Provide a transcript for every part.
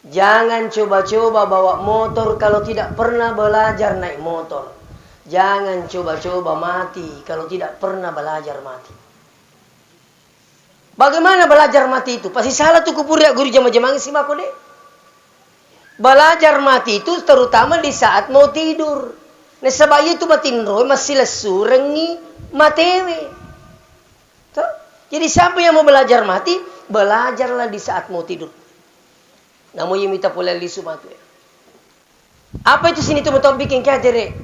Jangan coba-coba bawa motor kalau tidak pernah belajar naik motor. Jangan coba-coba mati kalau tidak pernah belajar mati. Bagaimana belajar mati itu? Pasti salah tuh kupuri guru jama-jamang si makode. Belajar mati itu terutama di saat mau tidur. Nah sebab itu batinro masih lesu rengi matewe. Jadi siapa yang mau belajar mati, belajarlah di saat mau tidur. Namun yang minta pola lisu matu ya. Apa itu sini tu betul bikin kadere?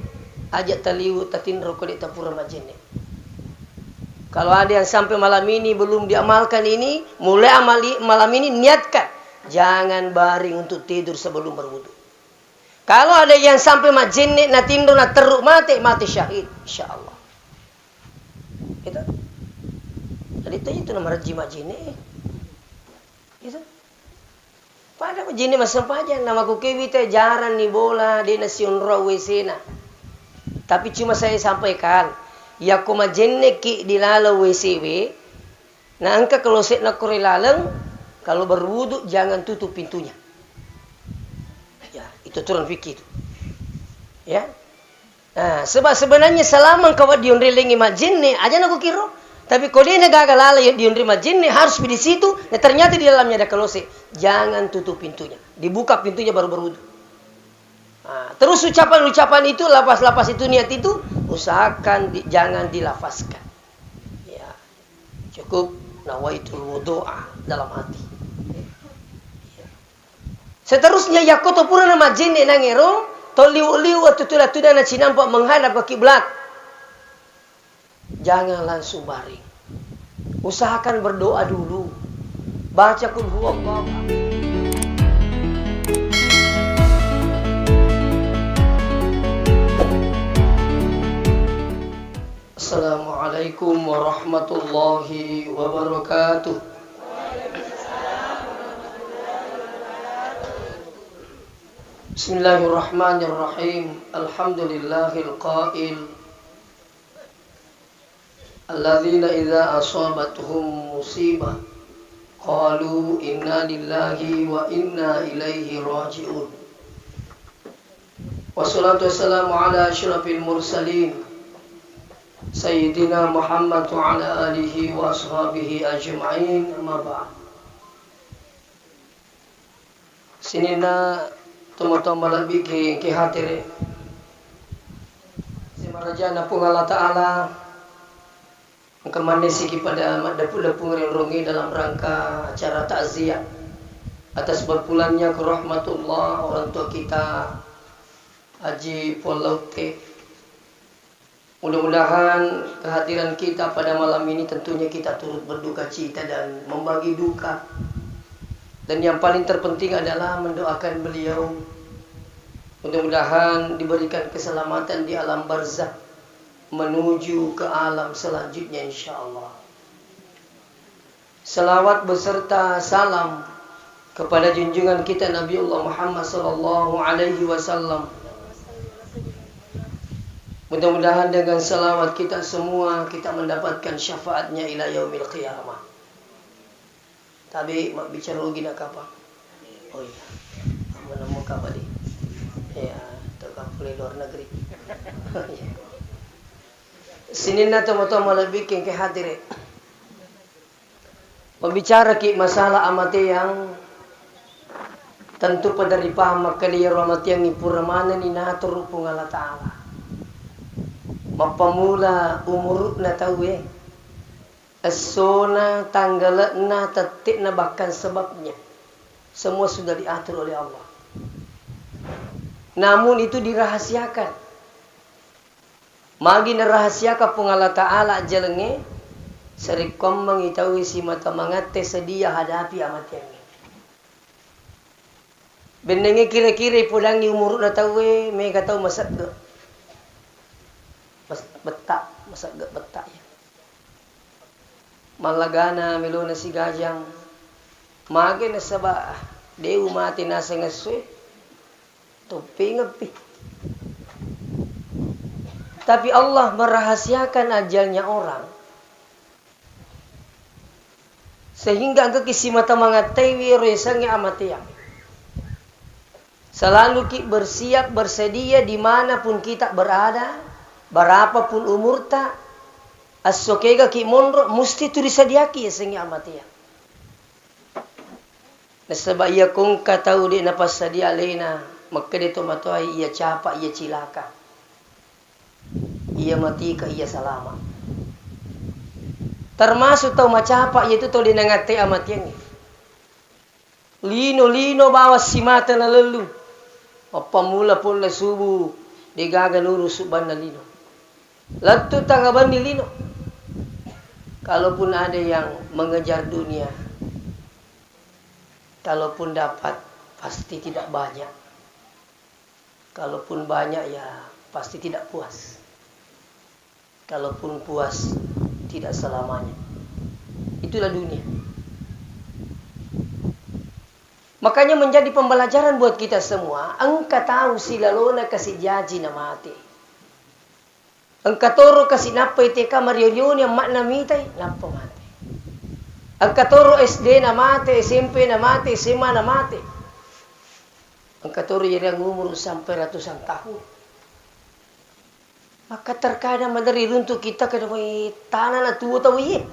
Ajak taliu tatin rokok di tapura majene. Kalau ada yang sampai malam ini belum diamalkan ini, mulai amali malam ini niatkan. Jangan baring untuk tidur sebelum berwudu. Kalau ada yang sampai majene na tindo na teruk mati syahid insyaallah. Itu. Jadi itu nama raji majene. Itu. Pada majene masam pajan nama ku kewite jaran ni bola di nasion rawesena. Tapi cuma saya sampaikan, ya ko majene ki dilalo WCW. Nah angka kalau set nak laleng, kalau berwudu jangan tutup pintunya. Ya, itu turun fikir. Ya. Nah, sebab sebenarnya selama kau diun relengi majene aja nak kiro. Tapi kalau dia gagal lala diun majene harus di situ. Nah, ternyata di dalamnya ada kelose. Jangan tutup pintunya. Dibuka pintunya baru berwudu. Nah, terus ucapan-ucapan itu, lapas-lapas itu, niat itu, usahakan jangan dilafazkan. Ya, cukup nawaitul wudu'a dalam hati. Ya. Seterusnya yakoto pura nama jenne nangero, toliu-liu atau tulah-tulah na cinampak menghadap ke kiblat. Jangan langsung baring. Usahakan berdoa dulu. Baca kul huwallahu ahad. Assalamualaikum warahmatullahi wabarakatuh. Bismillahirrahmanirrahim. Alhamdulillahil qail. Alladzina idza asabatuhum musibah qalu inna lillahi wa inna ilaihi raji'un. Wassalatu wassalamu ala asyrafil mursalin Sayyidina Muhammad wa ala alihi wa ashabihi ajma'in, amma ba'd. Sinina tuma-tuma lebih ke hatire. Semarajana pun Allah Ta'ala kemanesi kepada dapur-dapur yang rongi dalam rangka acara takziah atas berpulangnya ke rahmatullah orang tua kita Haji Polaute. Mudah-mudahan kehadiran kita pada malam ini tentunya kita turut berduka cita dan membagi duka. Dan yang paling terpenting adalah mendoakan beliau. Mudah-mudahan diberikan keselamatan di alam barzakh menuju ke alam selanjutnya insyaallah. Salawat beserta salam kepada junjungan kita Nabiullah Muhammad sallallahu alaihi wasallam. Mudah-mudahan dengan salawat kita semua kita mendapatkan syafaatnya ila yaumil qiyamah. Tapi mak bicara lagi nak apa? Oh iya. Menemukan apa di? Ya, terkapul luar negeri. Sini na tama-tama lebih ke hadire. Pembicara ki masalah amate yang tentu padari paham kali ramati yang ipurmana ni natur rupung Allah Ta'ala. Mapamula umur na tawe. Asona tanggal na tetik na bahkan sebabnya. Semua sudah diatur oleh Allah. Namun itu dirahasiakan. Magi narahasiaka pung Allah Ta'ala jelenge serikom mengitahui si mata mangate sedia hadapi amat yang benenge kira-kira pulangi umur na tawe mega tau masak ge betak masak ge betak ya malagana miluna si gajang magi na saba deu mati nasa ngaswe topi ngepi. Tapi Allah merahasiakan ajalnya orang. Sehingga ke kisi mata mangatai resangnya amatiang. Selalu bersiap, bersedia dimanapun kita berada, berapapun umur tak, asokega ki monro, mesti tu disediaki ya sengi amati ya. Nasabah ia kung katau di napas sadia lena, maka dia tomatoy ia capa, ia cilaka. Ia mati ka ia salama. Termasuk tau macapa yaitu tau dinangate amat yang lino bawas si mata na lelu. Pamula pula subuh digaga nuru suban na lino. Latu tangaban ni lino. Kalaupun ada yang mengejar dunia, kalaupun dapat pasti tidak banyak. Kalaupun banyak ya pasti tidak puas. Kalaupun puas tidak selamanya. Itulah dunia. Makanya menjadi pembelajaran buat kita semua. Engka tahu si lalona kasih jaji na mati. Engka toro kasih napa iteka mariorion yang makna mitai napa mati. Engka toro SD na mati, SMP na mati, SMA na mati. Engka toro yang umur sampai ratusan tahun. Maka terkadang madari runtuh kita kada may tanah na tuwa tahu ye.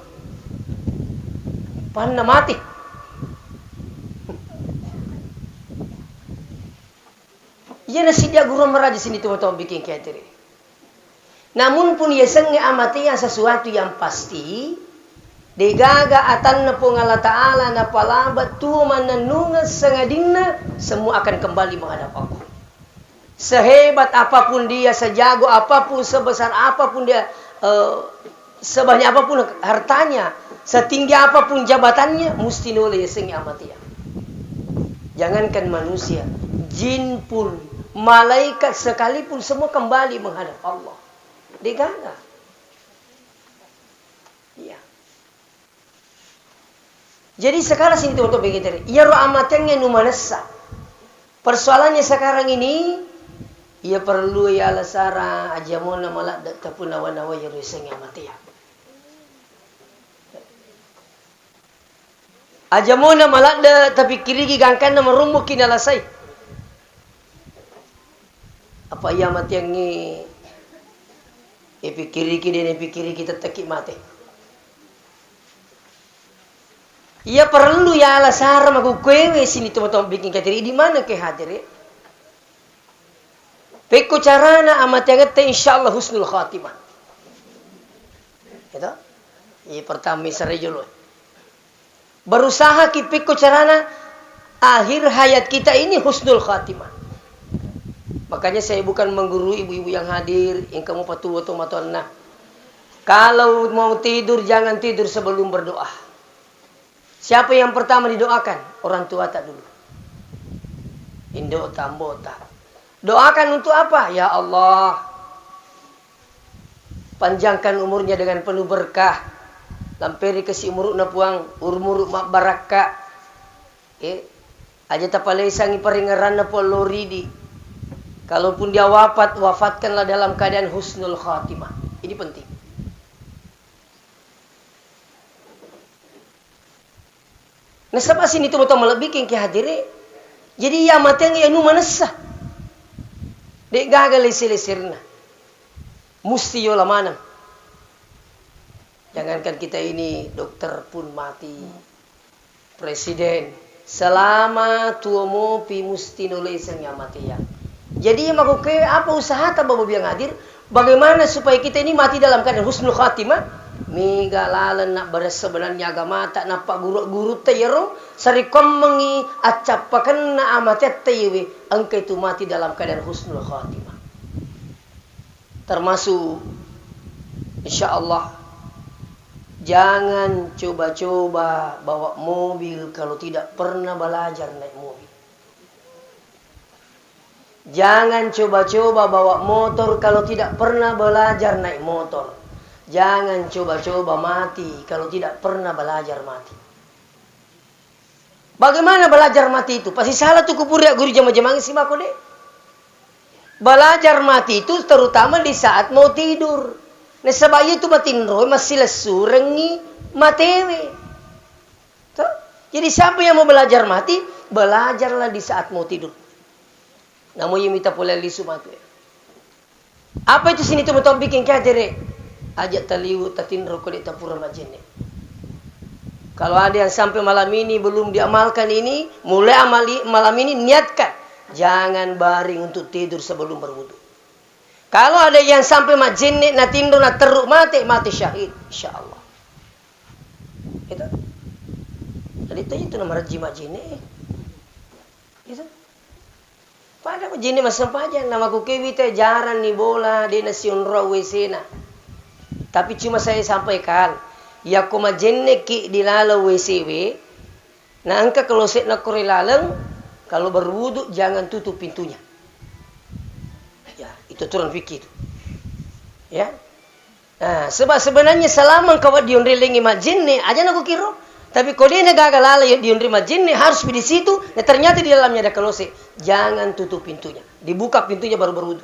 Pan na mati. Ia nasidia guru meraja sini teman-teman bikin kateri. Namun pun ia sengi amati yang sesuatu yang pasti. Digaga atan na pong Allah Ta'ala na palabat tuwa mananungas sangadina. Semua akan kembali menghadap Allah. Sehebat apapun dia, sejago apapun, sebesar apapun dia, sebanyak apapun hartanya, setinggi apapun jabatannya, mesti noleh sengi amati ya. Jangankan manusia, jin pun, malaikat sekalipun semua kembali menghadap Allah. Digaga. Ya. Jadi sekarang sini untuk begitu. Ya roh amatnya numanasa. Persoalannya sekarang ini, ia perlu ya alasara ajamona malak tapun nawa-nawa ya reseng amati ya. Ajamona malak tapi kirigi gangkan na marumukin alasay. Apa ia mati yang ni ipikiri kita tekik mati. Ia perlu ya alasara magukwewe sini teman-teman bikin kateri di mana ke hadir. Peko carana amat yang te insyaallah husnul khatimah. Itu. Ini pertama sarejolo. Berusaha ki peko carana akhir hayat kita ini husnul khatimah. Makanya saya bukan menggurui ibu-ibu yang hadir, yang kamu patuwa atau matonna. Kalau mau tidur jangan tidur sebelum berdoa. Siapa yang pertama didoakan? Orang tua tak dulu. Indo tambota. Doakan untuk apa? Ya Allah, panjangkan umurnya dengan penuh berkah. Lampiri kasih umur na puang, umur mak baraka. Aja tapalay sangi paringaran na po loridi. Kalaupun dia wafat, wafatkanlah dalam keadaan husnul khatimah. Ini penting. Nah, sebab sini tu betul melebihin ke hadiri. Jadi ya mateng ya nu manasa. Dek gagal lesir-lesirna. Musti yola mana. Jangankan kita ini dokter pun mati. Presiden. Selama tua mopi musti nulisan yang mati ya. Jadi yang aku ke apa usaha tak bawa biang hadir. Bagaimana supaya kita ini mati dalam keadaan husnul khatimah. Miga lalan nak beres sebenarnya agama tak nampak guru-guru tayro. Sarikom mengi acapakan na amatnya taywe. Engkau itu mati dalam keadaan husnul khatimah. Termasuk insyaallah jangan coba-coba bawa mobil kalau tidak pernah belajar naik mobil. Jangan coba-coba bawa motor kalau tidak pernah belajar naik motor. Jangan coba-coba mati kalau tidak pernah belajar mati. Bagaimana belajar mati itu? Pasti salah tuh kupur ya guru jama-jamang si mako deh. Belajar mati itu terutama di saat mau tidur. Nah sebab itu matin roy masih lesu rengi matewe. Tuh. Jadi siapa yang mau belajar mati, belajarlah di saat mau tidur. Namo yimita pula lisu matu. Apa itu sini tu betul bikin kadere? Ajak taliu tatinro kulit tapura majene. Kalau ada yang sampai malam ini belum diamalkan ini, mulai amali malam ini niatkan. Jangan baring untuk tidur sebelum berwudu. Kalau ada yang sampai majene na tindo na teruk mati syahid insyaallah. Itu. Jadi itu nama raji majene. Itu. Pada majene masam pajan nama ku kewi teh jaran ni bola di nasion rawesena. Tapi cuma saya sampaikan, ya ko majene ki di lalau WCW. Nah angka kalau set nak kore laleng, kalau berwudu jangan tutup pintunya. Ya, itu turun fikir. Ya. Nah, sebab sebenarnya selama kau diundri lengi majene aja nak kira. Tapi kalau dia gagal lalai diundri majene harus di situ. Nah, ternyata di dalamnya ada kelose. Jangan tutup pintunya. Dibuka pintunya baru berwudu.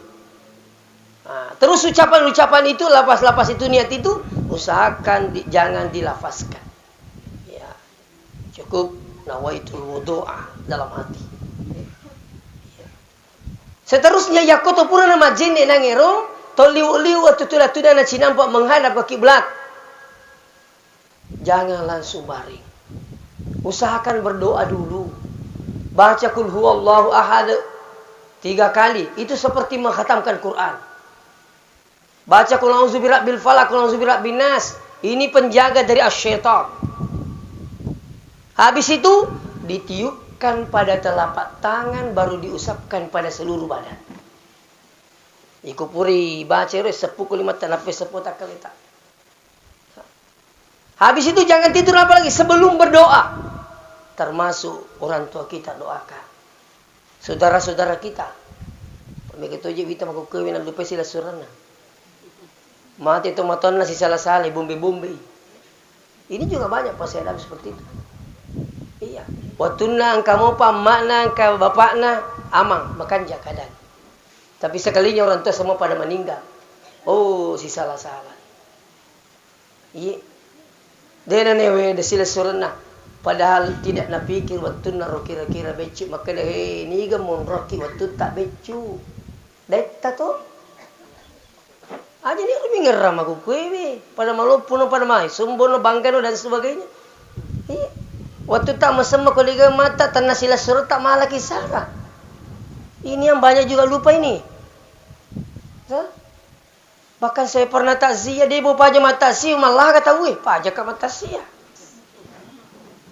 Nah, terus ucapan-ucapan itu, lapas-lapas itu, niat itu, usahakan jangan dilafazkan. Ya, cukup nawaitul wudu'a dalam hati. Ya. Seterusnya yakoto pura nama jenne nangero, toliu-liu atau tulah-tulah na cinampak menghadap ke kiblat. Jangan langsung baring. Usahakan berdoa dulu. Baca kul huwallahu ahad 3 kali. Itu seperti menghatamkan Quran. Baca kul a'udzu birabbil falaq, kul a'udzu birabbin nas. Ini penjaga dari asyaitan. Habis itu ditiupkan pada telapak tangan baru diusapkan pada seluruh badan. Ikupuri baca sepukul 5 tanafis seputar kalita. Habis itu jangan tidur apa lagi sebelum berdoa. Termasuk orang tua kita doakan. Saudara-saudara kita. Begitu aja kita mau kewin lupa sila surana. Mati itu matonna si salah-salah bombe-bombe. Ini juga banyak pasti ada seperti itu. Iya. Watuna angka mopa makna angka bapakna amang makan jakadan. Tapi sekalinya orang tua semua pada meninggal. Oh si salah-salah. Iya. Dena newe de sila surna padahal tidak napikir waktu naro kira-kira becu maka deh ni gamon roki waktu tak becu deta to aja ni rumi ngeram aku kuewe pada malu puno pada mai sumbono bangkano dan sebagainya waktu tak masama koliga mata tanah sila surut tak malah kisara ini yang banyak juga lupa ini. Bahkan saya pernah takziah dia bawa pajak matasi malah kata weh pajak ke matasi ya.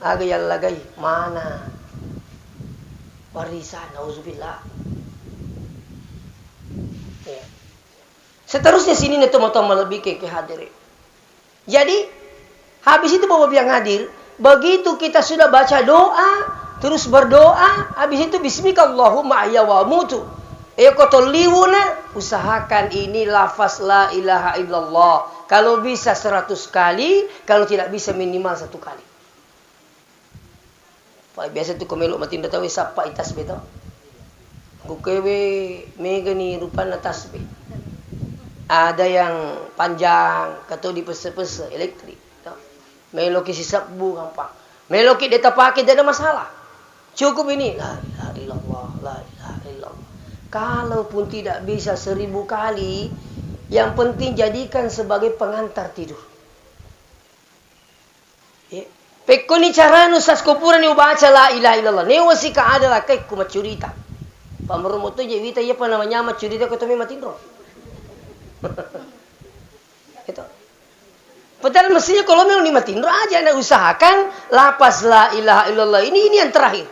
Agak lagai mana warisan nauzubillah. Ya. Seterusnya sini nih teman-teman lebih ke hadirin. Jadi habis itu bawa biang hadir, begitu kita sudah baca doa, terus berdoa, habis itu bismikallahumma ahya wa amutu. Kotoliwuna usahakan ini lafaz la ilaha illallah. Kalau bisa 100 kali, kalau tidak bisa minimal 1 kali. Biasa tu komelo matin tahu sapa itasbih to. Gukewe mega ni rupana tasbih. Ada yang panjang, kata di pese-pese elektrik. Meloki si sabbu gampang. Meloki dia tak pakai tidak ada masalah. Cukup ini la ilaha illallah, la ilaha illallah. Kalaupun tidak bisa 1000 kali, yang penting jadikan sebagai pengantar tidur. Pekko ni cara nu saskopura ni baca la ilaha illallah. Ne wasi ka adalah kai ku macurita. Pamromo tu je wita ya pa namanya macurita ko to me matindro. Itu. Padahal mestinya kalau memang ni matindro aja anda usahakan lapas la ilaha illallah ini yang terakhir.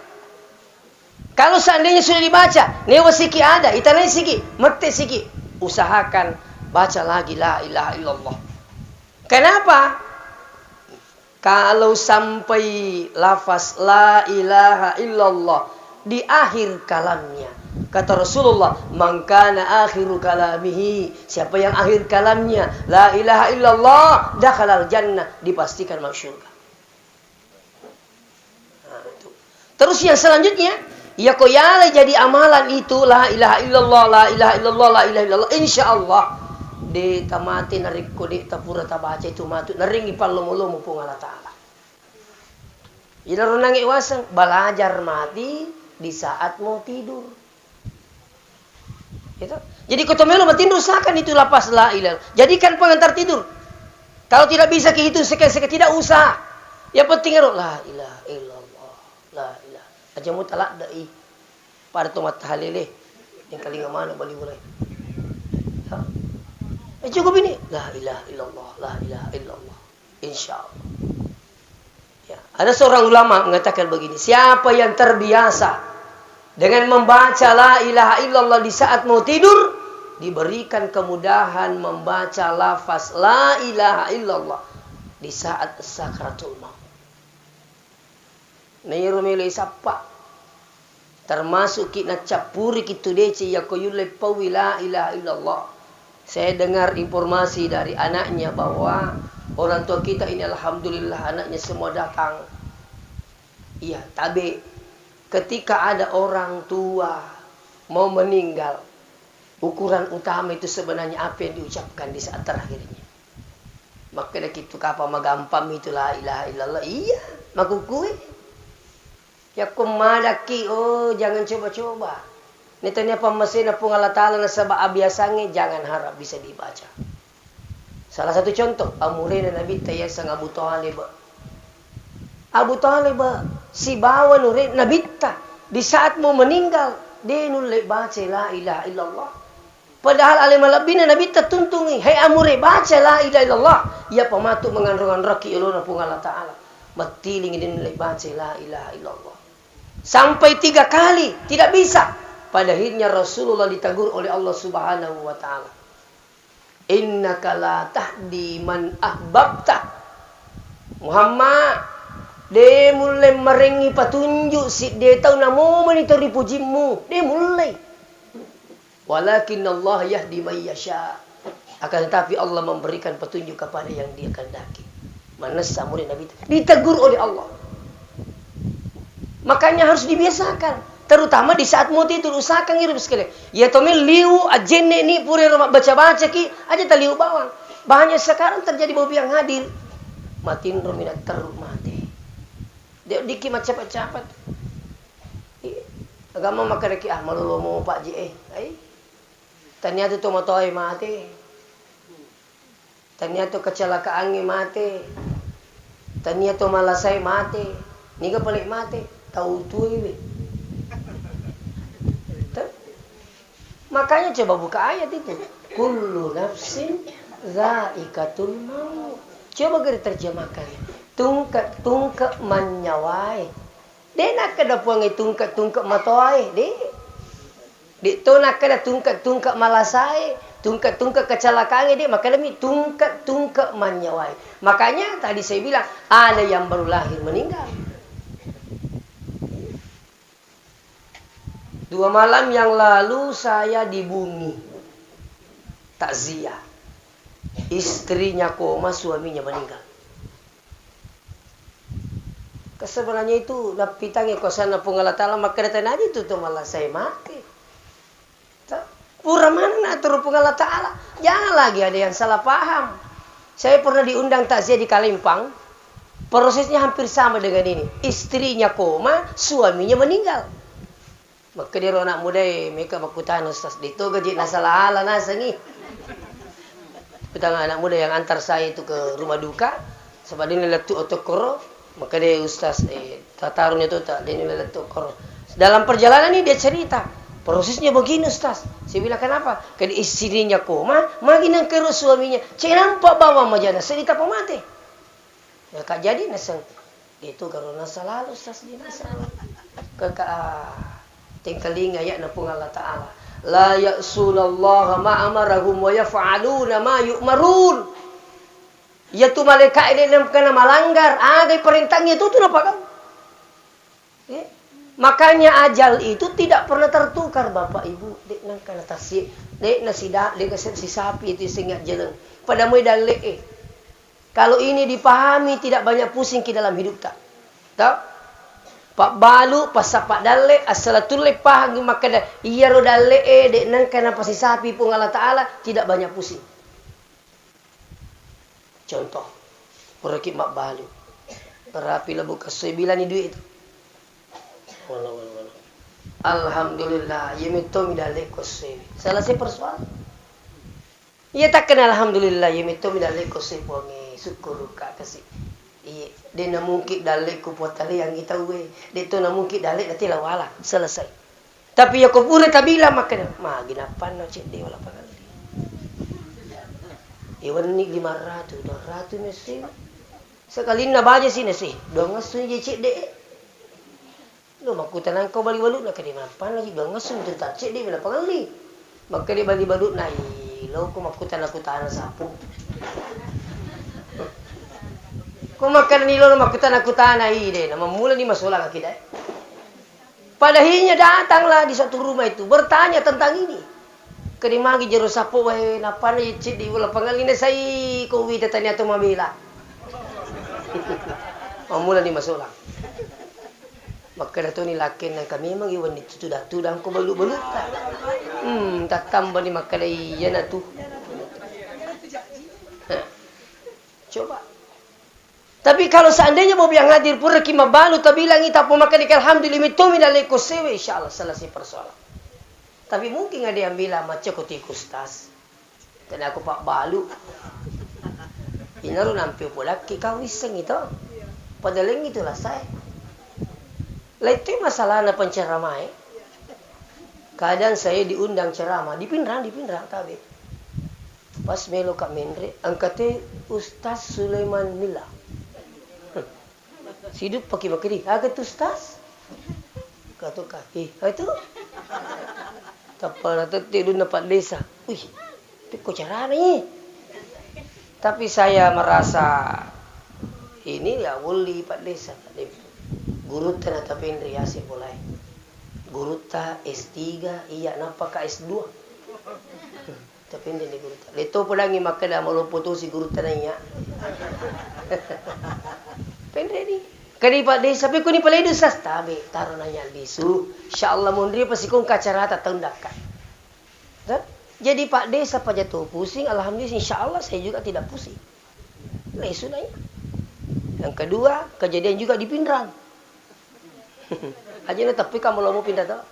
Kalau seandainya sudah dibaca, newa siki ada, itanai siki, mete siki, usahakan baca lagi la ilaha illallah. Kenapa? Kalau sampai lafaz la ilaha illallah di akhir kalamnya, kata Rasulullah, man kana akhiru kalamihi, siapa yang akhir kalamnya la ilaha illallah, dakhalal jannah, dipastikan masuk surga. Nah, itu. Terus yang selanjutnya, ya kok ya jadi amalan itu la ilaha illallah, la ilaha illallah, la ilaha illallah, insyaallah de tamati narik ko de tapura tabaca itu matu naring ipallomo-lomo po Allah taala. Ila runang iwasang belajar mati di saat mau tidur. Gitu. Jadi kotomelo matin usahakan itu lapas la ilaha. Jadikan pengantar tidur. Kalau tidak bisa kehitung sekali-sekali tidak usah. Yang penting la ilaha illallah. La ilaha. Aja mutalak dai. Pada tomat halele. Yang kali mana balik mulai. Cukup ini. La ilaha illallah. La ilaha illallah. Insyaallah. Ya. Ada seorang ulama mengatakan begini. Siapa yang terbiasa dengan membaca la ilaha illallah di saat mau tidur, diberikan kemudahan membaca lafaz la ilaha illallah di saat sakratul maut. Nairumile sapa termasuk kita capuri kitu dece ya koyule pawi la ilaha illallah. Saya dengar informasi dari anaknya bahwa orang tua kita ini alhamdulillah anaknya semua datang. Iya, tapi ketika ada orang tua mau meninggal, ukuran utama itu sebenarnya apa yang diucapkan di saat terakhirnya. Maka dah gitu kapa magampam itu la ilaha illallah. Iya, makukui. Ya kumadaki, oh jangan coba-coba. Nitanya pamasina pung Allah Ta'ala na sabah abiasange, jangan harap bisa dibaca. Salah satu contoh, amurina Nabi Taya sang Abu Talib. Abu Talib si bawa nuri Nabi Ta di saat mau meninggal dia nulai baca la ilaha illallah. Padahal alim alabina Nabi Ta tuntungi, hai amure baca la ilaha illallah. Ya pematu mengandungan raki iluna pung Allah Ta'ala. Matiling ini nulai baca la ilaha illallah. Sampai 3 kali tidak bisa. Pada akhirnya Rasulullah ditegur oleh Allah Subhanahu wa Ta'ala. Innaka la tahdi man ahbabta. Muhammad, dia mulai merengi petunjuk si dia tahu namoman itu dipujimu. Dia mulai. Walakin Allah yahdi man yasha. Akan tetapi Allah memberikan petunjuk kepada yang dia kehendaki. Mana samuri Nabi ditegur oleh Allah. Makanya harus dibiasakan. Terutama di saat mau tidur, usahakan ngirim sekali. Ya tomel liu ajenne ni pure rumah baca-baca ki aja taliu bawang. Banyak sekarang terjadi bobi yang hadir. Matin ruminat teruk mati. Dia diki cepat-cepat. Agama maka deki malu mau Pak Ji ternyata tu matoy mati. Ternyata kecelakaan mati. Ternyata malasai mati. Niga pelik mati. Tahu tu Makanya coba buka ayat itu. Kullu nafsin zaikatul maut. Coba kita terjemahkan. Tungkak manyawai. Dia nak kada puangi tungkak matoai. Dia tu nak kada tungkak malasai. Tungkak kecelakaan dia. Maka demi tungkak manyawai. Makanya tadi saya bilang ada yang baru lahir meninggal. 2 malam yang lalu saya di Bumi takziah. Istrinya koma, suaminya meninggal. Sebenarnya itu napitangi kosan na pung Allah Ta'ala makaratan aja itu tuh malah saya mati. Pura mana na turun pung Allah Ta'ala. Jangan lagi ada yang salah paham. Saya pernah diundang takziah di Kalimpang. Prosesnya hampir sama dengan ini. Istrinya koma, suaminya meninggal. Maka dia anak muda mereka bakutan ustaz dito gaji nasalah ala nasa ni. Petang anak muda yang antar saya itu ke rumah duka sebab dia letu otokoro maka dia ustaz tatarunnya tu tak dia letu koro. Dalam perjalanan ini dia cerita prosesnya begini ustaz. Saya bilang kenapa? Karena istrinya koma, makin ke suaminya. Saya nampak bawa majana cerita pemati. Ya kak jadi nasang itu karena nasalah ustaz dia nasalah. Tingkaling ayat na pung Allah Ta'ala. La ya'sunallaha ma'amarahum wa yaf'aluna ma yu'marun. Ya tu malaikat ini yang kena melanggar. Ada perintahnya itu apa kamu? Makanya ajal itu tidak pernah tertukar Bapak Ibu. Dek nang kana tasik. Dek nasidak. Dek si sapi itu singat jeleng. Pada mudah le. Kalau ini dipahami tidak banyak pusing ke dalam hidup tak. Tahu? Pak balu pasapak dalle asalatul lepah maka dah iya ro dalle dek nang kana pasi sapi pun Allah Ta'ala tidak banyak pusing. Contoh perakit mak balu rapi lebu kasoi bilan ni duit itu. Wala. Alhamdulillah, yemito midale kose. Selesai persoalan. Iya tak kenal alhamdulillah, yemito midale kose pongi syukur ka kasi. Iya, dia na mungkin dale ku potale yang kita we. Dia tu na mungkin dale nanti lawala. Selesai. Tapi ya kau pura kabila makan. Ma ginapan na cek dia wala pangal. Iwan ni 500, 200 mesti. Sekali na baja sini sih. Dong ngasun je cek deh. Lo makutan kau balik balut nak kena mapan lagi dong ngasun tu tak cek deh bila pangal ni. Maka dia balik balut nai. Lo ko makutan aku tanah sapu. Kau makan ni lo makutan aku tanah ide. Nama mula ni masalah kaki dah. Padahinya datanglah di satu rumah itu bertanya tentang ini. Kedimagi jero sapo wae napa na cik di ulah pangalina sai ko wi tatanya to mabila. Mamula ni masola. Maka dato ni lakin nang kami memang iwan itu sudah tudang ko balu-balut ta. Tak tambah ni maka dai yana tu. Coba. Tapi kalau seandainya mau yang hadir pura ki mabalu ta bilang ita pemakan ikan alhamdulillah mitumi daleko sewe insyaallah selesai persoalan. Tapi mungkin ada yang bilang macam kotikus tas. Dan aku pak balu. Inaru nampi pula kau iseng itu. Padahal itulah saya. Lah itu masalah na penceramah. Kadang saya diundang ceramah di Pinrang tabe. Pas melo Kak Mendre, angkate Ustaz Sulaiman Mila. Sidup pakai makiri. Agak tu Ustaz. Kata kaki. Itu. Tapal atau tidur dapat desa. Wih, itu kok cara ni? Tapi saya merasa ini ya wuli Pak Desa. Guru tanah tapi riasi mulai. Guru ta S3, iya napa ka S2. Tapi ini guru ta. Leto pulangi maka dah mau putusi guru tanahnya. Pendre ni. Kadi Pak Desa, tapi kuni pala itu sastabe, taruh nanya lisu. Insyaallah mundri pasti kong kacarata tendakan. Jadi Pak Desa pada jatuh pusing, alhamdulillah insyaallah saya juga tidak pusing. Lisu nanya. Yang kedua, kejadian juga di Pinrang. Aja tapi kamu mau pindah tak?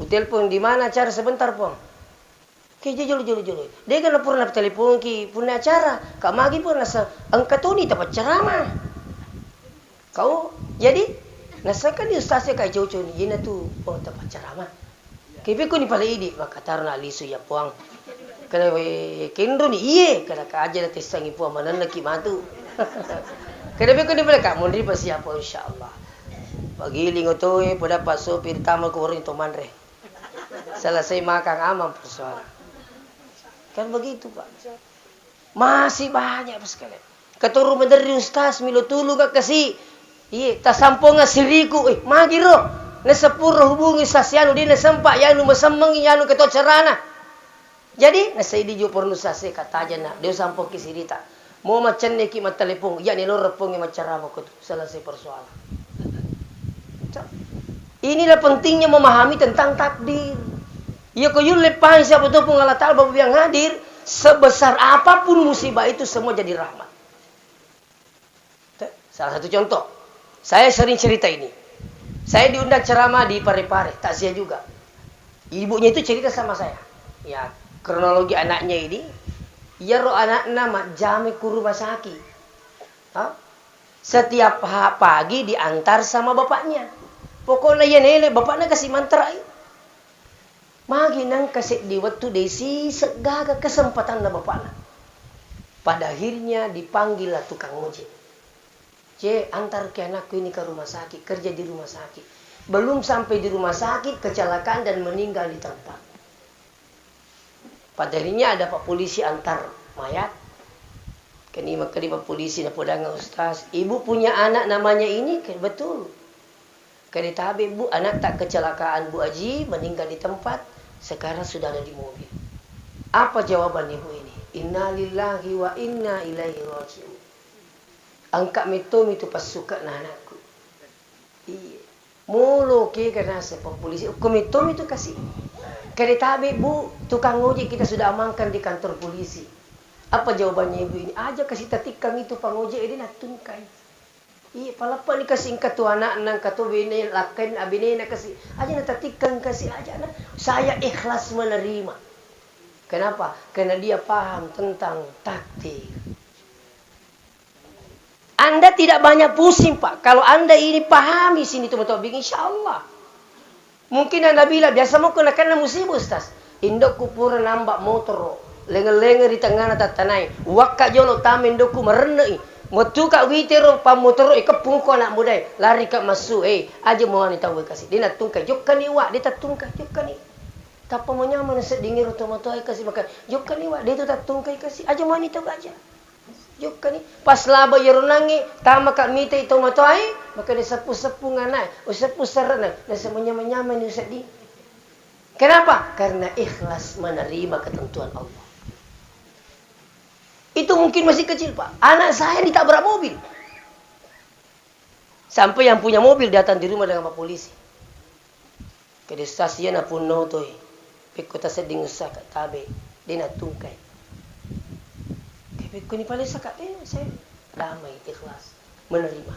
Telepon di mana acara sebentar pun. Ki jolo. Dia kan pernah telepon ki punya acara. Kak Magi pun rasa angkat ni tempat ceramah. Kau jadi nasakan di ustaznya kai jauh ni jina tu oh tempat ceramah. Kipi ku ni pala idi maka tarna lisu ya puang. Kada we kendro ni iye kada ka aja na tisangi puang manan laki matu. Kada be ku ni pala ka mondri pa siya po insyaallah. Pagiling to pada paso pirtama ko rin to manre. Selesai makan amam persoalan. Kan begitu Pak. Masih banyak sekali. Keturu dari ustaz milo tulu gak kasih. Iya, tak sampo nga siriku, magiro. Na sepuro hubungi sasyano di na sempak yanu masamang yanu keto cerana. Jadi, na sa idiyo porno sase kataja na, dia sampo kisirita. Mo macam ni ki matalepong, ya ni lorapong yung macarama ko to. Selesai persoalan. Inilah pentingnya memahami tentang takdir. Ya ko yun lepahin siapa tu pun Allah Ta'ala bapak yang hadir, sebesar apapun musibah itu semua jadi rahmat. Salah satu contoh. Saya sering cerita ini. Saya diundang ceramah di Parepare, takziah juga. Ibunya itu cerita sama saya. Ya, kronologi anaknya ini. Ya roh anaknya mak jame ku rumah sakit. Setiap pagi diantar sama bapaknya. Pokoknya ya nele bapaknya kasih mantra. Magi nang kasih di waktu desi segaga kesempatan na bapaknya. Pada akhirnya dipanggillah tukang ojek. Antar ke anakku ini ke rumah sakit, kerja di rumah sakit. Belum sampai di rumah sakit, kecelakaan dan meninggal di tempat. Pada akhirnya ada Pak Polisi antar mayat. Kini Pak Polisi na podang ustaz. Ibu punya anak namanya ini, betul. Kini tabi bu, anak tak kecelakaan Bu Aji, meninggal di tempat. Sekarang sudah ada di mobil. Apa jawaban ibu ini? Inna lillahi wa inna ilaihi raji'un. Angkat metom itu pas suka na anakku. Iya. Mulu ke karena sepang polisi. Komitom itu kasih. Kali tabi bu, tukang ojek kita sudah amankan di kantor polisi. Apa jawabannya ibu ini? Aja kasih tatikang itu pang ojek ini natungkai. Iya, palapa ni kasih katu anak nang katu bini lakin abine na kasih aja na tatikan kasih aja na. Saya ikhlas menerima. Kenapa? Karena dia paham tentang takdir. Anda tidak banyak pusing, Pak. Kalau Anda ini pahami sini teman-teman, insya Allah. Mungkin Anda bilang biasa mau kena musibah, Ustaz. Indok kupura nambak motor, lenga-lenga di tengah tatanai. Wakka jolo tamen doku merenai. Motu kak witero pa motor kepung ko anak muda lari kak masuk aja mau wanita gue kasih dia nak tungkai jokkan iwa dia tak tungkai jokkan ni tapa mo nyaman sa dingir otomato ay kasih makan jokkan iwa dia tu tak tungkai kasih aja mau wanita aja jokkan ni pas laba yeronangi tama kak mita ito mato ay maka dia sepu-sepu nganai o sepu sarana nasa menyaman-nyaman ni sa di kenapa karena ikhlas menerima ketentuan Allah. Itu mungkin masih kecil, Pak. Anak saya ditabrak mobil. Sampai yang punya mobil datang di rumah dengan Pak polisi. Ke di stasiun pun notoi. Pekota seding usaha kat tabe. Dia nak tungkai. Tapi ni paling sakat saya damai ikhlas menerima.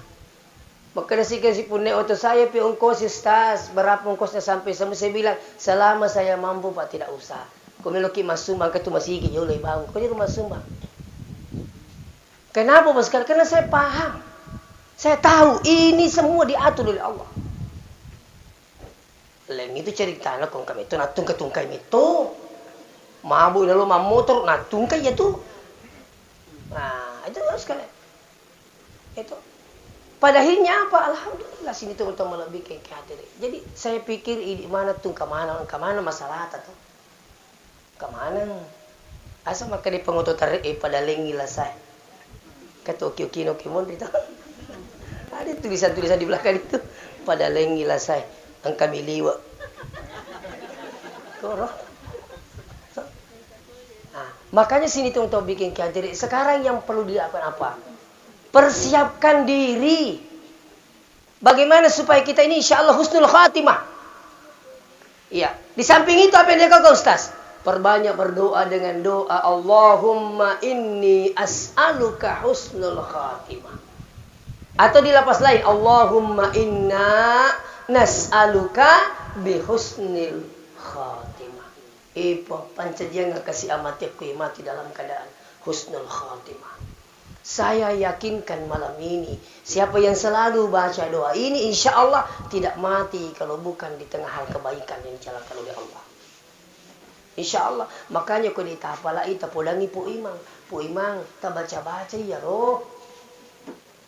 Maka nasi pun naik auto saya pi ongkos stas berapa ongkosnya sampai saya bilang selama saya mampu Pak tidak usah. Kau meloki mas sumbang ke tu masih ikut jolai bang. Kau ni rumah sumbang. Kenapa Mas? Karena saya paham. Saya tahu ini semua diatur oleh Allah. Leng itu cerita nak kami itu nak tungkai itu. Mabuk lalu motor nak tungkai itu. Nah, itu sekali. Itu. Pada akhirnya apa? Alhamdulillah sini teman-teman lebih ke hati. Jadi saya pikir ini mana tuh ke mana masalah atau ke mana? Asa maka di pengotor tarik pada lengilah saya. Kata oki-oki mon itu. Ada tulisan-tulisan di belakang itu. Pada lengilah saya. Angka miliwa. Korok. Nah, makanya sini tuh untuk bikin kehadiran. Sekarang yang perlu dilakukan apa? Persiapkan diri. Bagaimana supaya kita ini insya Allah husnul khatimah. Iya. Di samping itu apa yang dia kata Ustaz? Perbanyak berdoa dengan doa Allahumma inni as'aluka husnul khatimah. Atau di lapas lain Allahumma inna nas'aluka bihusnil khatimah. Ipo pancadian nga kasih amati ko mati dalam keadaan husnul khatimah. Saya yakinkan malam ini siapa yang selalu baca doa ini insya Allah tidak mati kalau bukan di tengah hal kebaikan yang dijalankan oleh Allah. Insya Allah. Makanya kau ditapala ita podangi po imang ta baca-baca ya roh.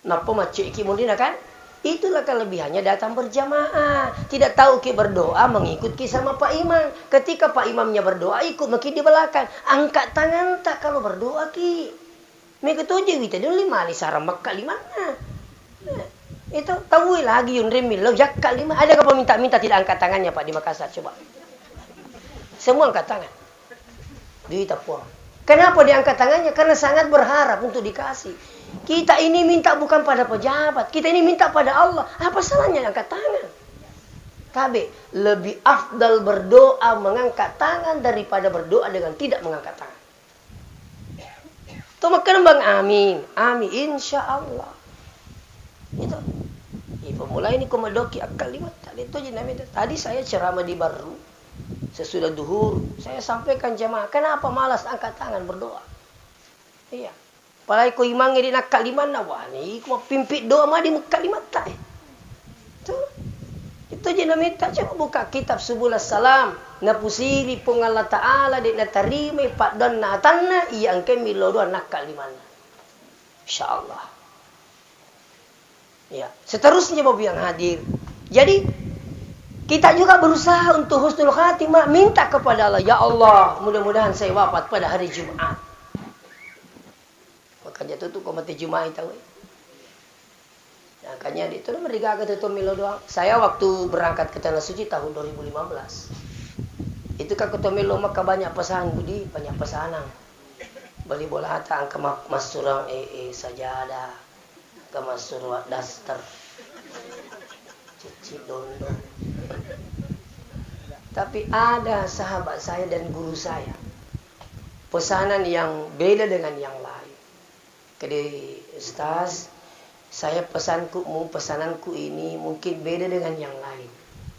Napa macam iki mundina kan? Itulah kelebihannya datang berjamaah. Tidak tahu ki berdoa mengikut ki sama Pak Imam. Ketika Pak Imamnya berdoa ikut makin di belakang. Angkat tangan tak kalau berdoa ki. Mengikut aja kita dulu lima sarang Makkah lima. Itu tahu lagi yun remil lo jakka lima. Ada apa minta tidak angkat tangannya Pak di Makassar coba. Semua angkat tangan. Duit apa? Kenapa dia angkat tangannya? Karena sangat berharap untuk dikasih. Kita ini minta bukan pada pejabat. Kita ini minta pada Allah. Apa salahnya angkat tangan? Tapi lebih afdal berdoa mengangkat tangan daripada berdoa dengan tidak mengangkat tangan. Itu makan bang amin. Amin. Insya Allah. Itu. Pemula ini komodoki akal lima. Tadi saya ceramah di Baru. Sesudah duhur, saya sampaikan jemaah, kenapa malas angkat tangan berdoa? Iya. Palai ko imang di nak kaliman na wani, ko pimpit doa mah di kalimat tak. Itu je na minta coba buka kitab Subul Salam, na pusiri pung Allah Taala di na tarime padon na tanna iyang kami lodo nak kaliman. Insyaallah. Ya, seterusnya Bapak yang hadir. Jadi kita juga berusaha untuk husnul khatimah, minta kepada Allah, ya Allah, mudah-mudahan saya wafat pada hari Jumat. Makanya itu kok mati Jumat itu. Makanya itu mereka ketutup milo doang. Saya waktu berangkat ke Tanah Suci tahun 2015. Itu kan ketua milo maka banyak pesan budi, banyak pesanan. Beli bola hata angka mas surang sajadah, ke mas surang daster. Cici dondo. Tapi ada sahabat saya dan guru saya pesanan yang beda dengan yang lain. Ke Ustaz, Saya pesananku ini mungkin beda dengan yang lain.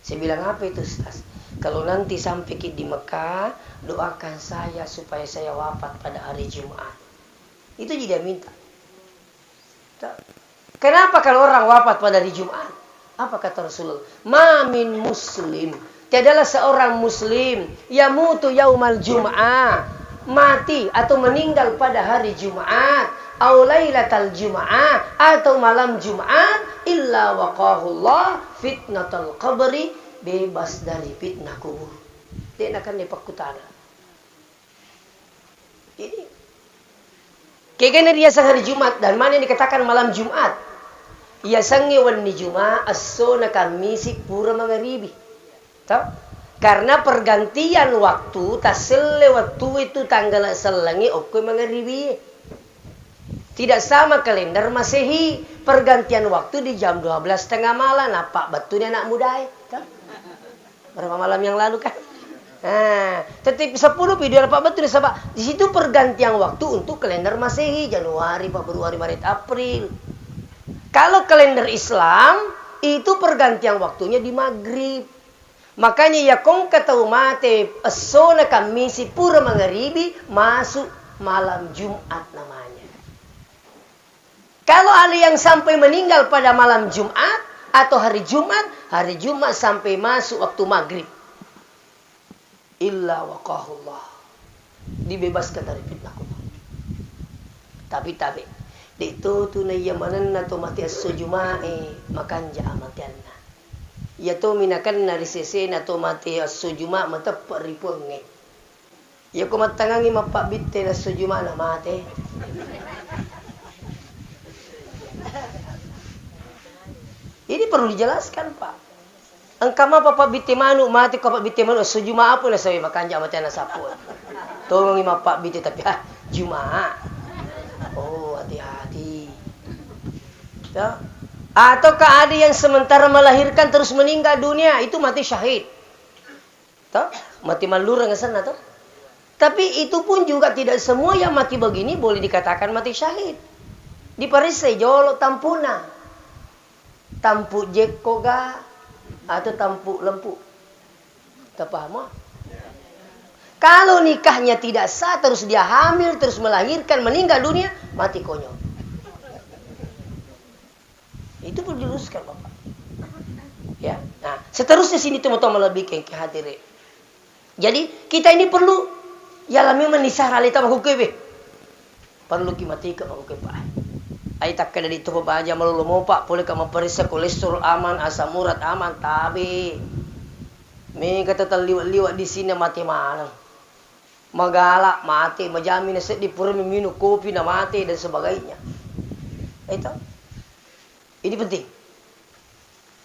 Saya bilang, apa itu Ustaz? Kalau nanti sampai di Mekah, doakan saya supaya saya wafat pada hari Jumat. Itu dia minta. Kenapa kalau orang wafat pada hari Jumat? Apa kata Rasulullah? Ma min muslim. Tiadalah seorang muslim yamutu yaumal jum'ah. Mati atau meninggal pada hari Jumat. Au lailatal Jum'ah, atau malam Jumat, illa waqahullah fitnatul qabri, bebas dari fitnah kubur. Dia akan dipakutana. Ini kegana dia hari Jumat, dan mana yang dikatakan malam Jumat? Ia sangi wani Jumat as-sona kamisi pura magharibi. Tahu? Karena pergantian waktu taselle waktu itu tanggal selangi oke magharibi. Tidak sama kalender Masehi. Pergantian waktu di jam 12.30 malam. Apa betul anak muda? Berapa malam yang lalu kan? Nah, tetapi 10 video apa betul sebab di situ pergantian waktu untuk kalender Masehi, Januari, Februari, Maret, April. Kalau kalender Islam itu pergantian waktunya di maghrib. Makanya ya kong kata umate asona kamisi pura magharibi masuk malam Jumat namanya. Kalau ada yang sampai meninggal pada malam Jumat atau hari Jumat sampai masuk waktu maghrib. Illa waqahullah. Dibebaskan dari fitnah kubur. Tapi. Dito tunay yamanan na tumati as-sujumae. Makanja amatianna. Yato minakan na risese na tumati as-sujuma mataparipunge. Ya kumatangangi mapabitte na sujuma na mate. Ini perlu dijelaskan, Pak. Angkama papa bitimanu mati ko papa bitimanu sujuma apa na sabi makanja mati na sapon. Tolong ima pak biti tapi Jumat. Oh, hati-hati. Ya. Ataukah ada yang sementara melahirkan terus meninggal dunia, itu mati syahid. Tahu? Mati malur nggak sana tuh. Tapi itu pun juga tidak semua yang mati begini boleh dikatakan mati syahid. Di Paris jolo tampuna. Tampu jekoga atau tampu lempu. Tak paham? Kalau nikahnya tidak sah, terus dia hamil, terus melahirkan, meninggal dunia, mati konyol. Itu perlu diluruskan, Bapak. Ya. Nah, seterusnya sini teman-teman lebih ke hadirin. Jadi kita ini perlu ya lami menisah realita mahukebe. Perlu kimati ke mahukebe, Pak. Ay takkan dari itu bahagia melulu mau Pak, boleh kamu periksa kolesterol aman, asam urat aman, tapi mi kata terliwat-liwat di sini mati malam. Magalak mati, majamin set di pura minum kopi na mati dan sebagainya. Itu. Ini penting.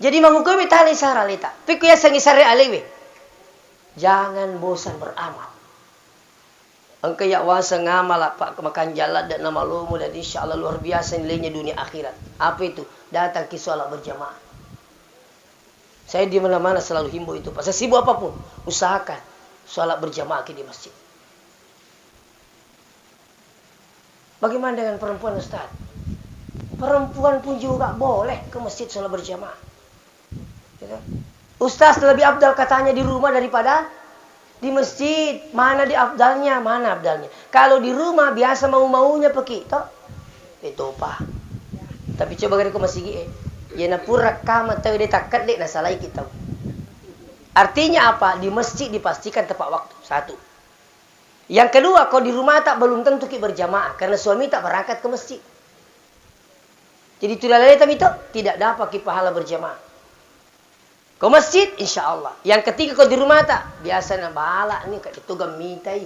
Jadi mangukami tali saralita. Piku ya sangi sare alewe. Jangan bosan beramal. Engkau ya wasa ngamal Pak makan jalan dan nama lomo dan insya Allah luar biasa nilainya dunia akhirat. Apa itu? Datang ke sholat berjamaah. Saya di mana-mana selalu himbau itu Pak. Sesibuk apapun, usahakan sholat berjamaah di masjid. Bagaimana dengan perempuan Ustaz? Perempuan pun juga boleh ke masjid sholat berjamaah. Ustaz lebih abdal katanya di rumah daripada di masjid. Mana di abdalnya? Mana abdalnya? Kalau di rumah biasa mau-maunya pergi. Toh? Itu Pak. Tapi coba kalau masih gini. Ya na pura kama tahu dia takat dek na salah kita. Artinya apa? Di masjid dipastikan tepat waktu. Satu. Yang kedua, kalau di rumah tak belum tentu kita berjamaah karena suami tak berangkat ke masjid. Jadi tidak dapat kita pahala berjamaah. Ke masjid, insya Allah. Yang ketiga kau di rumah tak, biasa na balak ni kat itu gamitai.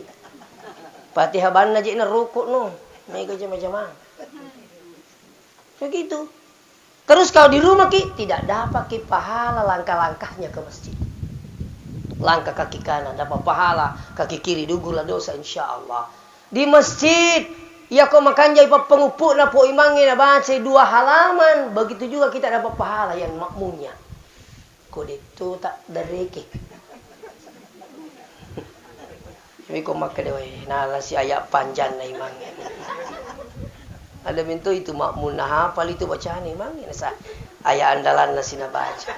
Fatihah banna je na rukuk no, mega jama-jama. Begitu. Terus kalau di rumah ki tidak dapat ki pahala langkah-langkahnya ke masjid. Langkah kaki kanan dapat pahala, kaki kiri dugurlah dosa insya Allah. Di masjid, ya kau makan jai pengupuk na po imangnya na baca 2 halaman, begitu juga kita dapat pahala yang makmumnya. Kode itu tak dereke. Tapi kau makan dewa, nala si ayat panjang na imangnya. Ada minto itu makmunah hafal itu bacaan memang ini ayah andalan nasi baca.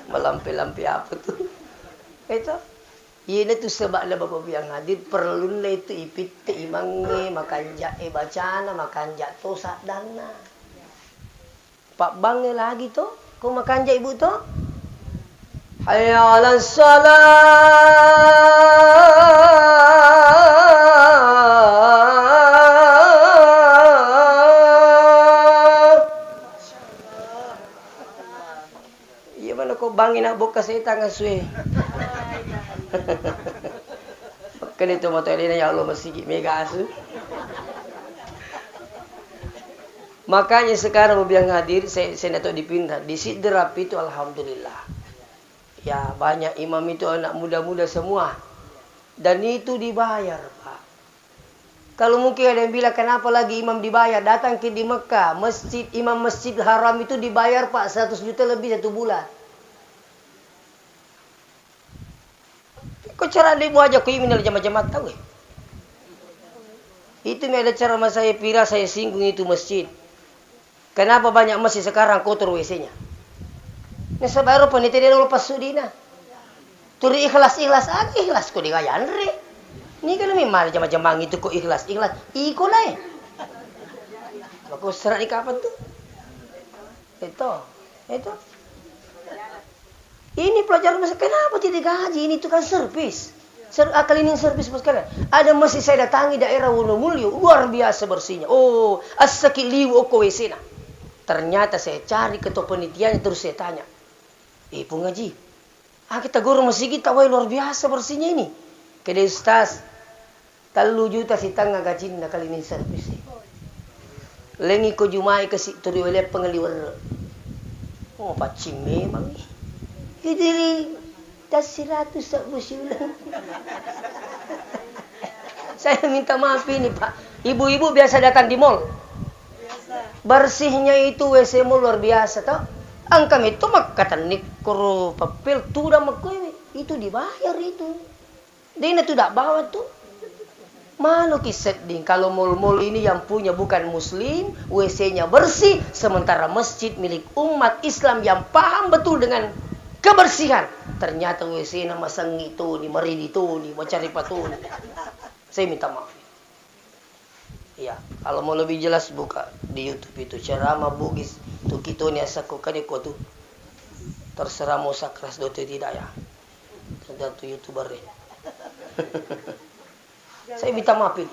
Melampi-lampi apa tuh? Itu. Ini tuh sebab ada bapak yang hadir perlu itu ipit imangi makan jak bacana makan jak to sadana. Pak bang lagi tuh, kau makan jak ibu tuh? Hayya 'alas salat. Iya mana kau bangin nak buka setan ngasui. Kan itu motor ini ya Allah masih mega asu. Makanya sekarang yang hadir saya tahu dipindah di Sidrap itu alhamdulillah. Ya banyak imam itu anak muda-muda semua. Dan itu dibayar Pak. Kalau mungkin ada yang bilang kenapa lagi imam dibayar. Datang ke di Mekah. Imam Masjid Haram itu dibayar Pak 100 juta lebih 1 bulan. Kok cara dia buat aja kau minal jamaah-jamaah tahu ya? Itu ada cara mas saya pira saya singgung itu masjid. Kenapa banyak masjid sekarang kotor WC-nya? Ini sebaru panitia dia lepas sudina. Turi ikhlas kok digayan re. Ini kan memang jamaah-jamaah itu kok ikhlas. Iko lah ya. Aku serat di kapan tuh? Itu. Ini pelajaran masih kenapa tidak gaji? Ini itu kan servis. Cleaning service sekarang. Ada masih saya datangi daerah Wonomulyo, luar biasa bersihnya. Oh, asakiliu oko wesena. Ternyata saya cari ketua penitiannya terus saya tanya. Pengaji. Kita guru masih kita luar biasa bersihnya ini. Kede ustaz. 3 juta si tangga gaji na cleaning service. Lengi ko jumai kasi turi wala pangaliwar. Oh, pacim memang. Hidiri das 100 tak bersyulang. Saya minta maaf ini Pak. Ibu-ibu biasa datang di mall. Bersihnya itu WC mall luar biasa toh. Angkam itu makatan nikro papel tuda makoi itu dibayar itu. Dia itu tidak bawa tuh. Malu kisah ding kalau mall-mall ini yang punya bukan muslim, WC-nya bersih, sementara masjid milik umat Islam yang paham betul dengan kebersihan. Ternyata WC nama sangi itu, ni mari itu, ni mencari patu. Saya minta maaf. Ya, kalau mau lebih jelas buka di YouTube itu ceramah Bugis. Tu kita ni asako kaneko tu. Terserah mau sakras do tidak ya. Tergantung YouTuber ni. Saya minta maaf ini.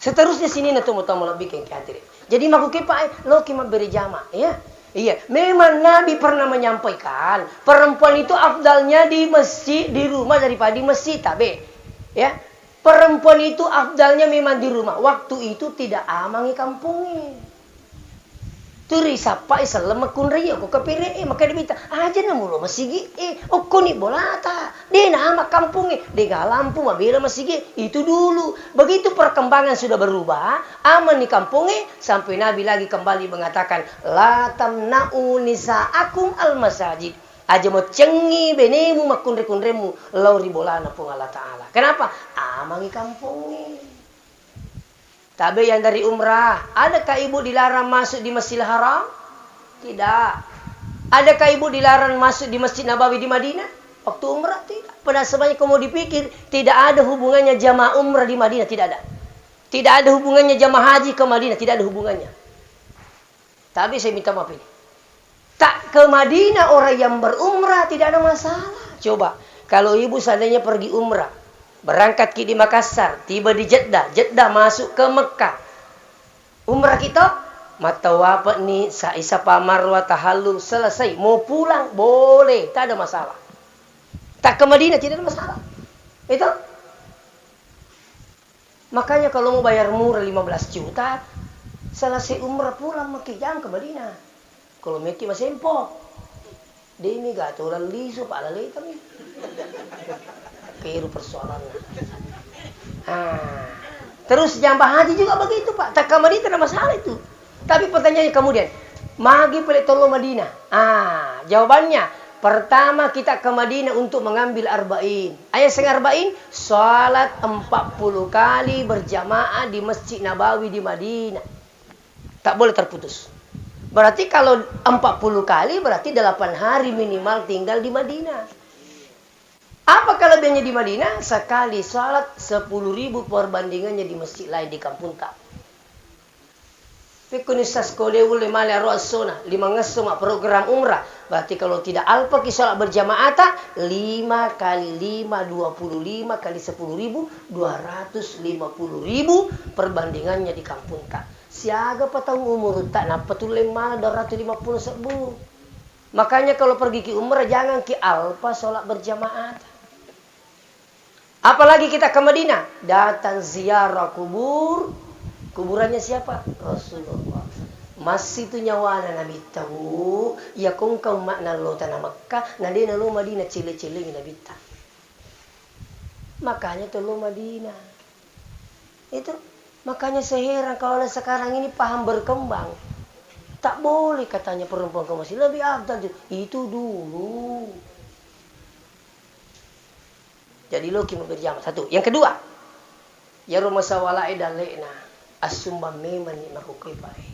Seterusnya sini nanti mau tamu lebih ke hati. Jadi maku Pak, lo kima beri jamaah ya. Iya, memang Nabi pernah menyampaikan perempuan itu afdalnya di masjid, di rumah daripada di masjid, tabe. Ya, perempuan itu afdalnya memang di rumah. Waktu itu tidak amangi kampungnya. Turi sapa isalam makun raya ko kapire maka dia minta aja na mulo masigi okko ni bolata dia nama kampungnya dia lampu mabila masigi itu dulu. Begitu perkembangan sudah berubah aman di kampungnya sampai Nabi lagi kembali mengatakan la tamna'u nisa'akum al masajid aja mau cengi benemu makun rekunremu lauri bolana pun Allah Ta'ala. Kenapa? Aman di kampungnya. Tabe yang dari umrah, adakah ibu dilarang masuk di Masjidil Haram? Tidak. Adakah ibu dilarang masuk di Masjid Nabawi di Madinah? Waktu umrah tidak. Pada sebanyak kamu dipikir, tidak ada hubungannya jamaah umrah di Madinah, tidak ada. Tidak ada hubungannya jamaah haji ke Madinah, tidak ada hubungannya. Tapi saya minta maaf ini. Tak ke Madinah orang yang berumrah tidak ada masalah. Coba, kalau ibu seandainya pergi umrah, berangkat di Makassar, tiba di Jeddah, Jeddah masuk ke Mekah. Umrah kita, matawapa ni sa isa pa marwa tahallul selesai. Mau pulang boleh, tak ada masalah. Tak ke Madinah tidak ada masalah. Itu. Makanya kalau mau bayar murah 15 juta, selesai umrah pulang Mekah jangan ke Madinah. Kalau Mekah masih empok. Demi gak orang lisu pak lalai kami. Keiru persoalannya. Terus jambah haji juga begitu Pak. Tak ke Madinah tidak masalah itu. Tapi pertanyaannya kemudian, magi pelik tolo Madinah. Jawabannya, pertama kita ke Madinah untuk mengambil arba'in. Ayat arba'in, salat 40 kali berjamaah di Masjid Nabawi di Madinah. Tak boleh terputus. Berarti kalau 40 kali berarti 8 hari minimal tinggal di Madinah. Apa kelebihannya di Madinah? Sekali salat 10.000 perbandingannya di masjid lain di kampung Ka'bah. Pekunisas kolewul lima laro asona 5 ngesoma program umrah. Berarti kalau tidak alpa salat berjamaah 5 kali 5 25 kali 10.000 250.000 perbandingannya di kampung Ka'bah. Siaga patang umur tak napa tu 250 sebu. Makanya kalau pergi ke umrah jangan ke alpa salat berjamaah. Apalagi kita ke Madinah, datang ziarah kubur. Kuburannya siapa? Rasulullah. Masih tu nyawa Nabi tahu. Ya kong kau makna lo tanah Makkah, nade na lo Madinah cile-cile Nabi tahu. Makanya tu lo Madinah. Itu makanya saya heran kalau sekarang ini paham berkembang. Tak boleh katanya perempuan ke masjid lebih afdal. Itu dulu. Jadi lo kimi berjamaah. Satu. Yang kedua, ya rumah sawalai dalekna. Asumba memang ni makukipai.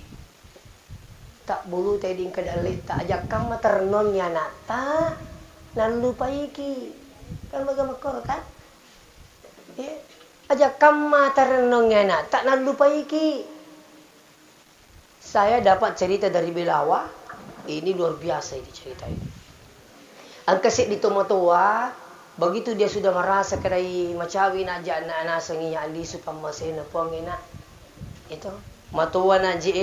Tak bulu tadi kadalik tak ajak kamu ternonnya nata lalu paiki kan bagaimana kor kan? Ya, ajak kamu ternonnya nata lalu paiki. Saya dapat cerita dari Belawa, ini luar biasa ini cerita ini. Angkasik di Tomotoa, begitu dia sudah merasa kedai macawi nak ajak anak-anak senginya andi supaya masih nepong enak. Itu matuan aja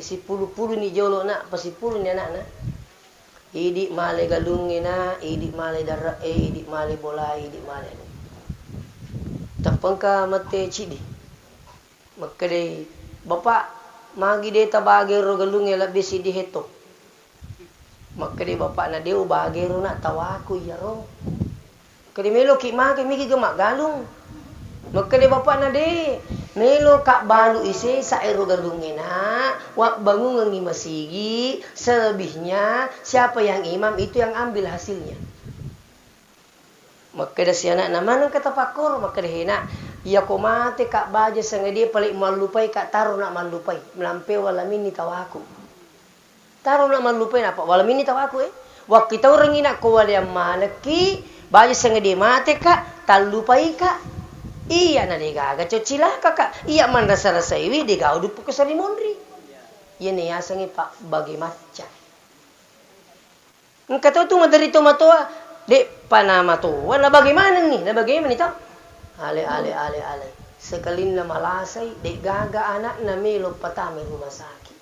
si pulu-pulu ni jolo nak pasi pulu ni anak nak idik male galung ina idik male darah idik male bola idik male tapangka mate cidi makade bapak magi de tabage ro galung ela besi di heto makade bapak na deu bage ro nak tawaku ya ro kade melo ki magi migi gemak galung makade bapak na de melo kak balu isi saero galungena wak bangun ngi masigi selebihnya siapa yang imam itu yang ambil hasilnya. Maka dah si anak nama nang kata pakor maka dah hina ya ko mate kak baja sanga dia paling malupai kak taruh nak malupai melampe wala mini tawaku taruh nak malupai apa wala mini tawaku wak kita orang ina ko wala mana ki baja sanga dia mate kak talupai kak. Iya na digaga cocila kakak. Iya man rasa-rasa iwi digaudu pukul mondri. Iya nih asangi pak bagi macam. Engkau tahu tu madari tomatoa dek panama tu. Wana bagaimana nih? Na bagaimana nih tau? Ale. Sekalin na malasay dek gaga anak na melo patame rumah sakit.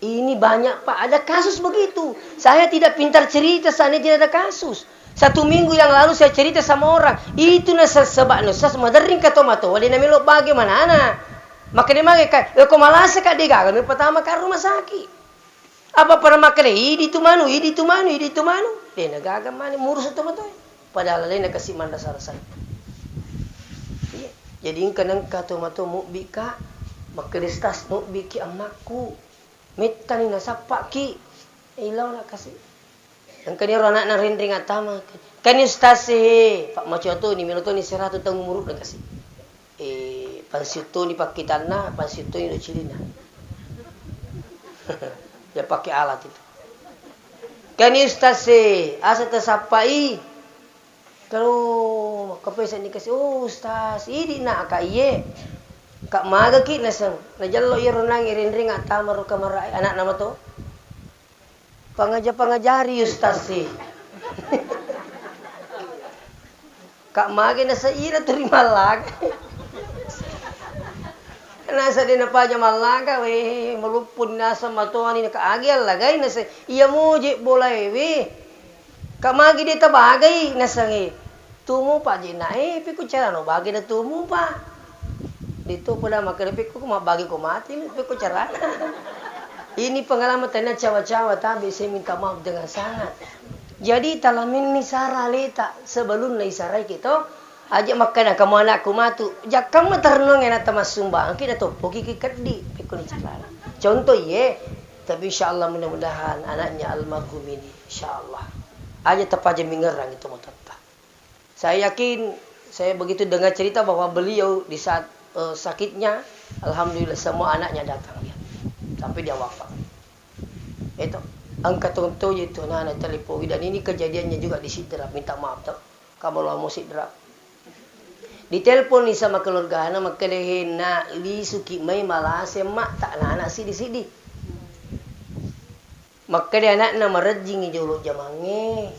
Ini banyak pak ada kasus begitu. Saya tidak pintar cerita sana tidak ada kasus. 1 minggu yang lalu saya cerita sama orang. Itu na sebab no sas madaring ka tomato. Wali na melo bagaimana ana. Maka dia mage ka ko malasa ka diga kan pertama ka rumah sakit. Apa pernah makan idi tu manu. Dia nagaga mani murus tomato. Padahal lain na kasih manda sarasay. Jadi kanang ka tomato mo bika makristas no biki amakku. Mitani na sapak ki. Ilaw na kasi. Ang kaniro anak na rin at tama. Kani stase, Pak Macoto ni minuto ni 100 tang umuruk na kasi. Pansito ni pakitan na, pansito ni Chilina. Ya pakai alat itu. Kani stase, asa tasapai. Kalau kapesa ni kasi, ustaz, idi na ka iye. Kak maga ki nasang, najallo iro nang irin at tama ro kamaray anak nama to. Pangajari ustaz sih. Kak mage na sa ira terima lag. Nasa din na pa dyan malaga malupun na sa matuan ni kaagil lagay na sa iya mo je bolay Kak mage di tabagay na sa tumo pa di na piko cara no bagay na tumo pa. Dito pala makaripik ko mabagi ko mati piko cara. Ini pengalaman tanya cawa-cawa tapi saya minta maaf dengan sangat. Jadi talamin ni sara leta sebelum na isaray kita aja makan kamu anakku matu. Jakam maternong yang tamas sumbang kita to pogi kikadi pikun cara. Contoh ye tapi insyaallah mudah-mudahan anaknya almarhum ini insyaallah aja tepat aja mengerang itu mau tetap. Saya yakin saya begitu dengar cerita bahwa beliau di saat sakitnya alhamdulillah semua anaknya datang ya. sampai dia wafat. Itu angkat tonto itu anak telepon, dan ini kejadiannya juga di Sidrap. Minta maaf tau, kamu lo mau Sidrap. Ditelepon nih sama keluarga anak, maka deh nak li suki mai malas mak tak anak sidi. Maka dia anak nama merejing jolo jamange,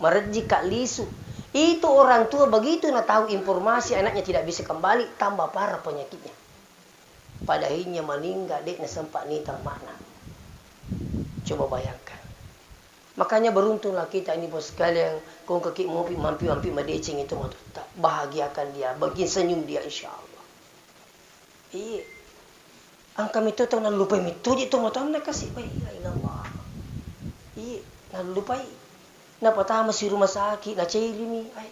merejing kak lisu. Itu orang tua begitu nak tahu informasi anaknya tidak bisa kembali, tambah parah penyakitnya. Pada akhirnya meninggal, dek na sempat nitang mana. Coba bayangkan. Makanya beruntunglah kita ini bos sekalian, kau kaki mampi madecing itu mah tak bahagiakan dia, bagi senyum dia insya Allah. Iya. Angka itu tahu nak lupa itu itu mah tahu nak kasih baik Allah. Iya, nak lupa. Nak pertama si rumah sakit, nak cari ni, ay.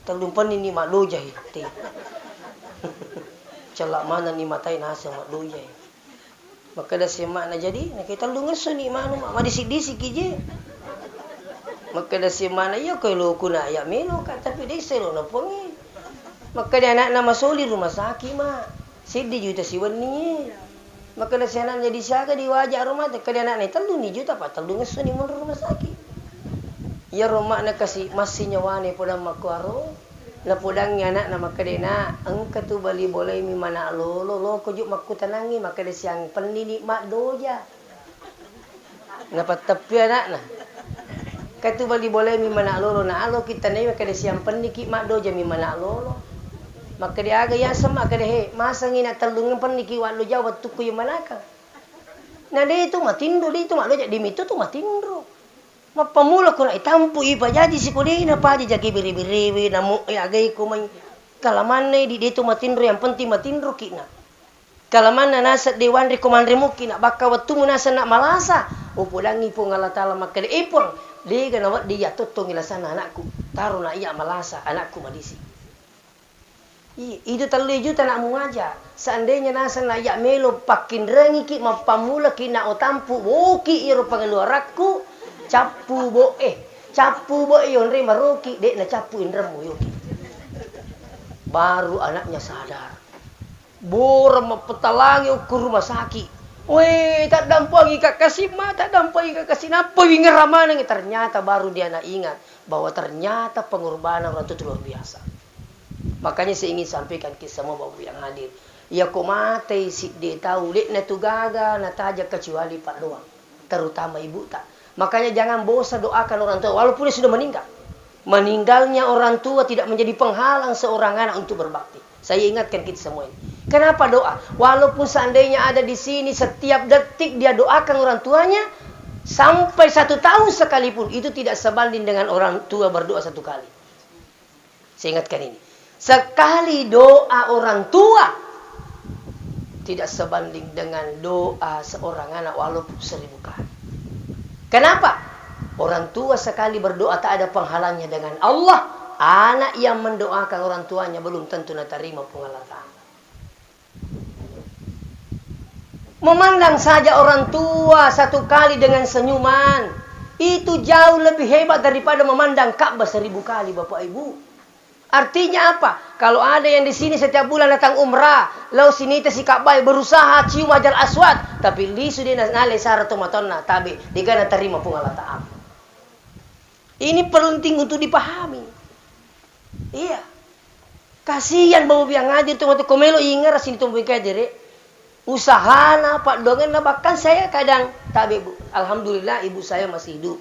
Terlumpan ini mak lojah itu. Celak mana ni matai nasa mak lojah. Maka dah semak nak jadi, nak kita lu ngesu ni mana mak disik-disik je. Maka dah semak nak ya kalau aku nak ayak melo kat tapi dia selo nak pongi. Maka dia anak nama soli rumah sakit mak. Sedih juta siwan ni. Maka dah senak jadi siaga di wajah rumah tu. Dia anak ni telu ni juta apa telu ngesu ni mun rumah sakit. Ya rumah nak kasih masih nyawa ni podang makuaro. Na podangnya anak nama kadena engka tu bali boleh mi mana lo kujuk maku tanangi maka dia siang penini mak doja. Napa tepi anak na. Katu bali boleh mi mana lo na alo kita ni maka dia siang peniki mak doja mi mana lo. Maka dia aga ya sama ka he masa ngina telung peniki wa lo jawat tu ku manaka. Na dia itu matindo dia itu mak doja di mitu tu matindo. Pamula ko na itampu ipa jadi si kudi na pa jagi biri-biri na mo agay ko may kalaman na di dito matindro yang penting matindro kina kalaman na nasa dewan rekomandre mo kina baka watu mo nasa na malasa upulangi po ngalatala makali ipon di ganawat dia tutong ilasan anakku taro na iya malasa anakku madisi itu tali juta nak mo aja seandainya nasa na iya melo pakin rengi ki mapamula kina otampu woki iro pangaluarakku capu bo yon re maroki dek na capu indramu yoki baru anaknya sadar bor mapetalangi ke rumah sakit weh tak dampangi kakasih mah tak dampangi kakasih napa wingeramana ternyata baru dia nak ingat bahwa ternyata pengorbanan orang itu luar biasa. Makanya saya ingin sampaikan ke semua bapak yang hadir ya kok mati si dia tahu dek na tu gaga na taja kecuali pak doang terutama ibu tak. Makanya jangan bosan doakan orang tua walaupun dia sudah meninggal. Meninggalnya orang tua tidak menjadi penghalang seorang anak untuk berbakti. Saya ingatkan kita semua ini. Kenapa doa? Walaupun seandainya ada di sini setiap detik dia doakan orang tuanya sampai 1 tahun sekalipun itu tidak sebanding dengan orang tua berdoa 1 kali. Saya ingatkan ini. Sekali doa orang tua tidak sebanding dengan doa seorang anak walaupun 1000 kali. Kenapa? Orang tua sekali berdoa tak ada penghalangnya dengan Allah. Anak yang mendoakan orang tuanya belum tentu nak terima penghalatan. Memandang saja orang tua 1 kali dengan senyuman. Itu jauh lebih hebat daripada memandang Ka'bah 1000 kali Bapak Ibu. Artinya apa? Kalau ada yang di sini setiap bulan datang umrah, lalu sini si Ka'bah berusaha cium Hajar Aswad, tapi li sudah nale syarat tomatonna tabi digana terima pengalataan. Ini penting untuk dipahami. Iya. Kasihan bawa biang ngadir tomat komelo ingar sini tumbuh kadire. Usahana pak dongen bahkan saya kadang tabi Bu. Alhamdulillah ibu saya masih hidup.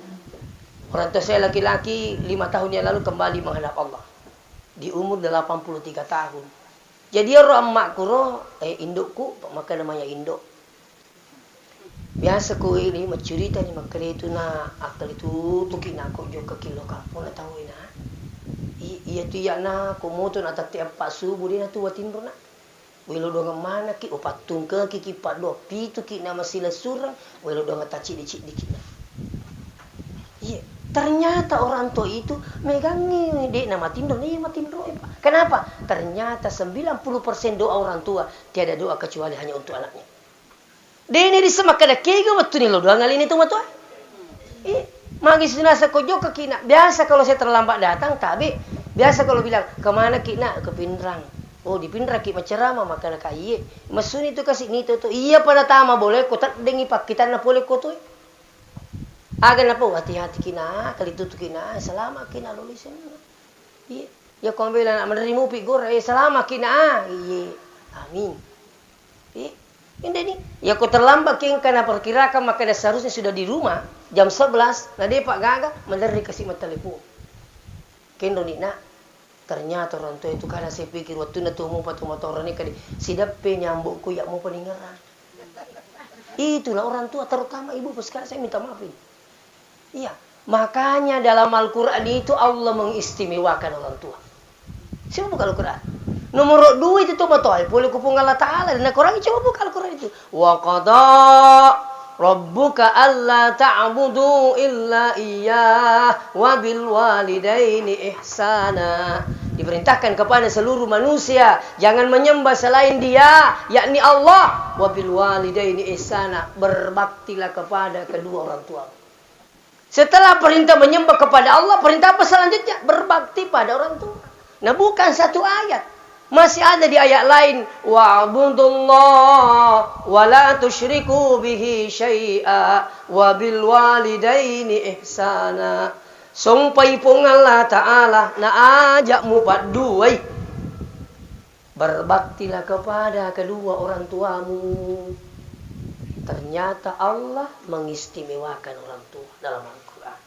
Orang tua saya laki-laki 5 tahun yang lalu kembali menghadap Allah. Di umur 83 tahun. Jadi orang emakku indukku, maka namanya induk. Biasa ku ini cerita ni maka itu na akal itu tuki na ko jo ke kilo kampung na tahu ina. Iya tu ya na ko moto na tiap pak subuh dia na tu watindro na. Wilo dong mana ki opat tungke ki pak do pitu ki na masila surang wilo dong taci dicik dikit na. Iya. Ternyata orang tua itu megangi dek nama tindro nih matindro. Kenapa? Ternyata 90% doa orang tua tiada doa kecuali hanya untuk anaknya. Dene di semak kada kega waktu ni lo doa ngali ni tu matua. Magis nasa kojo ke kina. Biasa kalau saya terlambat datang tabi. Biasa kalau bilang kemana kina ke Pindrang. Oh dipindra ki macerama maka na kaiye. Masuni tu kasih ni tu iya pada tama boleh ko tak dengi pak kita na boleh ko tu. Aga na po hati-hati kina kali tutu kina selama kina lulusan. Iya. Ya kau bilang nak menerima figur selama kina. Iya. Amin. Iya. Ini ni. Ya kau terlambat king karena perkirakan maka dah seharusnya sudah di rumah jam 11. Nah dia pak gaga menerima kasih telepon. Kendo ni nak. Ternyata orang tua itu karena saya pikir waktu na tuh mau patu motor ni kali sidape nyambukku ya mau peninggalan. Itulah orang tua terutama ibu sekarang saya minta maaf ini. Iya, makanya dalam Al-Qur'an itu Allah mengistimewakan orang tua. Siapa buka Al-Qur'an? Nomor 2 itu tuh betul. Boleh kupung Allah Ta'ala dan orang coba buka Al-Qur'an itu. Wa qada Rabbuka alla ta'budu illa iyyah wa bil walidaini ihsana. Diperintahkan kepada seluruh manusia jangan menyembah selain Dia, yakni Allah. Wa bil walidaini ihsana, berbaktilah kepada kedua orang tua. Setelah perintah menyembah kepada Allah, perintah apa selanjutnya? Berbakti pada orang tua. Nah, bukan satu ayat. Masih ada di ayat lain, wa'budullah wa la tusyriku bihi syai'a wa bil walidaini ihsana. Sumpai pun Allah Ta'ala na ajak mu paduai. Berbaktilah kepada kedua orang tuamu. Ternyata Allah mengistimewakan orang tua dalam Al-Quran.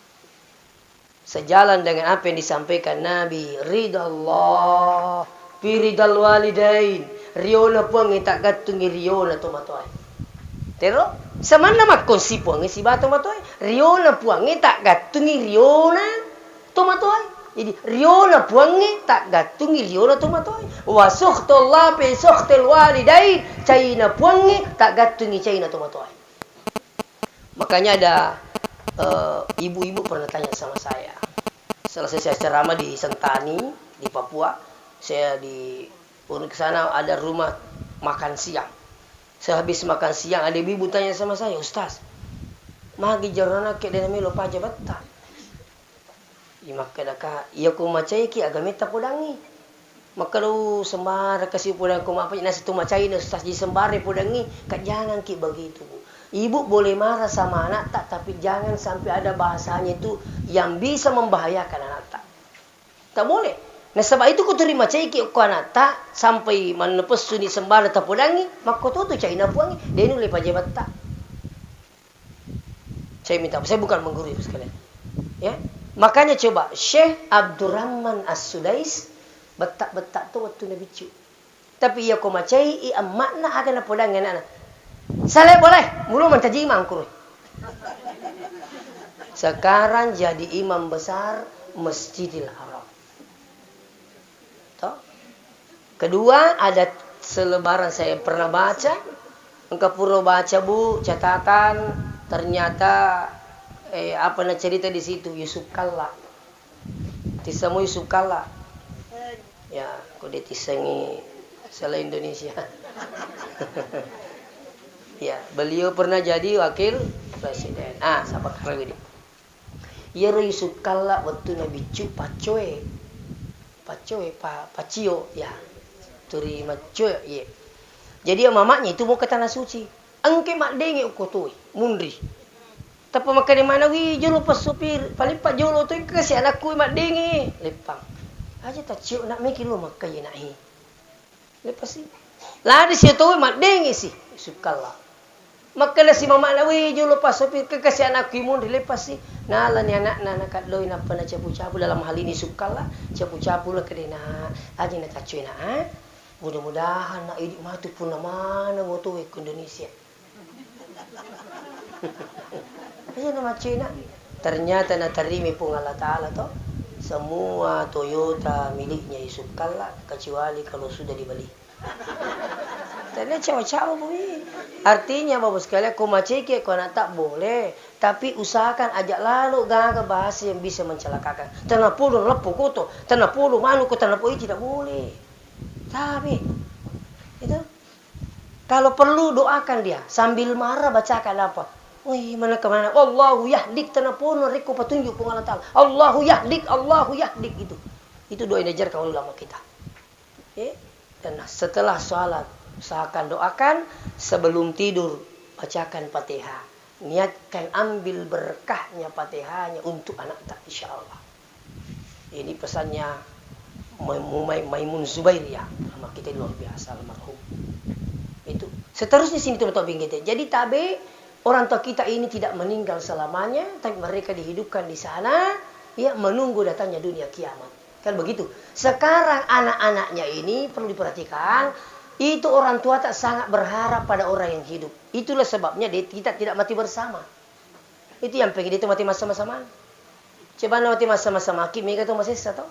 Sejalan dengan apa yang disampaikan Nabi, ridallah piridal walidain, riona puang tak gatungi riona to matoy. Tero, samana makon si puang si bato matoy, riona puang tak gatungi riona to matoy. Jadi riona puang tak gatungi riona to matoy. Wa suhtullah bi suhtil walidain, caina puang tak gatungi caina to matoy. Makanya ada ibu-ibu pernah tanya sama saya. Selesai saya ceramah di Sentani di Papua. Saya di ke sana ada rumah makan siang. Saya habis makan siang ada ibu tanya sama saya, Ustaz, magi jarana ke dena melo paja batta. Maka daka iya ko macai ki agameta podangi. Maka lu sembara kasih podang ko apa nasi tu macai na Ustaz di sembare podangi, kak jangan ki begitu. Ibu boleh marah sama anak tak, tapi jangan sampai ada bahasanya itu yang bisa membahayakan anak tak. Tak boleh. Nah sebab itu ku terima cai ki ko anak tak sampai manepes suni sembara tapodangi, maka tu cai na puangi, dia ni boleh pajabat tak. Saya minta, saya bukan menggurui sekalian. Ya. Makanya coba Syekh Abdurrahman As-Sudais betak-betak tu waktu Nabi cu. Tapi ia ko macai i makna akan na podangi anak. Saleh boleh, mulu mentaji imam kurui. Sekarang jadi imam besar Masjidil Haram. Toh? Kedua, ada selebaran saya pernah baca. Engkau pura baca bu, catatan. Ternyata apa nak cerita di situ Yusuf Kalla. Tisamu Yusuf Kalla. Ya, kau ditisangi salah Indonesia. Ya, beliau pernah jadi wakil presiden. Sahabat karawi ini. Ya Yusuf Kalla waktu Nabi cu pacoe. Pacoe pacio ya. Turi macoe ye. Jadi mamanya itu mau ke tanah suci. Angke mak denge ko tu mundri. Tapi makan di mana wi jolo pas supir. Paling pak jolo tu kasih anakku mak denge. Lepang. Aja tak cium nak mikir lu mak kaya nak hi. Lepas sih. Lah di situ mak denge sih. Sukalla. Maka si mama lawi jolo pas supir ke kasih anakku mundri lepas sih. Nala ni anak kat loy napa na capu-capu dalam hal ini sukalla. Capu-capu lah kedena. Aja nak cacuin nak. Mudah-mudahan nak idik matu pun mana ngoto ke Indonesia. Aja nama Cina. Ternyata nak terima pun Allah Ta'ala toh. Semua Toyota miliknya Yusuf Kalla kecuali kalau sudah dibeli. Ternyata cawa-cawa bumi. Artinya Bapak sekalian kau maceke kau nak tak boleh. Tapi usahakan ajak lalu gagal bahasa yang bisa mencelakakan. Tanah puluh lepu koto. Tanah puluh manu ko tanah puluh tidak boleh. Tapi itu kalau perlu doakan dia sambil marah bacakan apa? Wih mana kemana? Allahu yahdik tanah puluh reko petunjuk pun Allah Ta'ala. Allahu yahdik itu. Itu doa yang diajarkan oleh ulama kita. Dan setelah sholat, usahakan doakan. Sebelum tidur, bacakan Fatihah. Niatkan ambil berkahnya Fatihahnya untuk anak tak, insya Allah. Ini pesannya Maimun Zubair ya. Nama kita luar biasa, almarhum. Itu. Seterusnya sini teman-teman kita. Jadi tabe orang tua kita ini tidak meninggal selamanya, tapi mereka dihidupkan di sana, ya, menunggu datangnya dunia kiamat. Kan begitu. Sekarang anak-anaknya ini perlu diperhatikan, itu orang tua tak sangat berharap pada orang yang hidup. Itulah sebabnya kita tidak mati bersama. Itu yang pengen dia itu mati sama-sama. Coba mati sama-sama, mereka itu masih satu.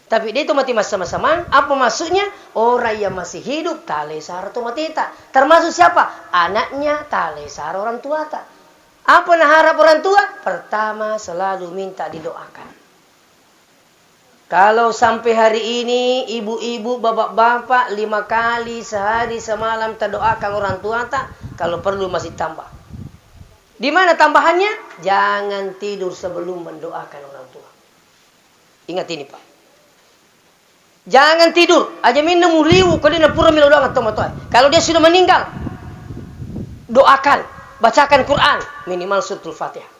Tapi dia itu mati sama-sama, apa maksudnya? Orang yang masih hidup, talesar atau mati tak. Termasuk siapa? Anaknya, talesar orang tua tak. Apa nak harap orang tua? Pertama, selalu minta didoakan. Kalau sampai hari ini, ibu-ibu, bapak-bapak, 5 kali sehari semalam terdoakan orang tua tak, kalau perlu masih tambah. Di mana tambahannya? Jangan tidur sebelum mendoakan orang tua. Ingat ini Pak. Jangan tidur. Aja minum liu kalau dia pura mila doa atau. Kalau dia sudah meninggal, doakan, bacakan Quran minimal suratul Fatihah.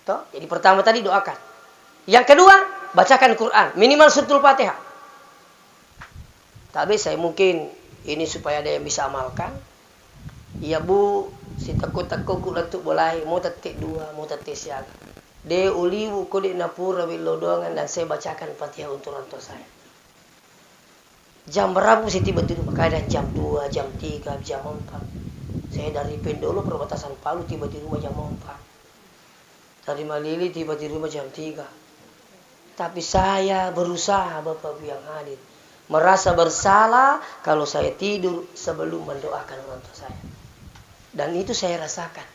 Toh? Jadi pertama tadi doakan. Yang kedua, bacakan Quran minimal suratul Fatihah. Tapi saya mungkin ini supaya ada yang bisa amalkan. Ya Bu, si takut-takut letuk boleh, mau tetik 2, mau tetik siaga. De uliwu kode napura bilodongan dan saya bacakan Fatihah untuk orang tua saya. Jam berapa sih tiba-tiba? Kadang jam 2, jam 3, jam 4. Saya dari Pendolo perbatasan Palu tiba-tiba jam 4. Dari Malili tiba-tiba jam 3. Tapi saya berusaha Bapak yang hadir. Merasa bersalah kalau saya tidur sebelum mendoakan orang tua saya. Dan itu saya rasakan.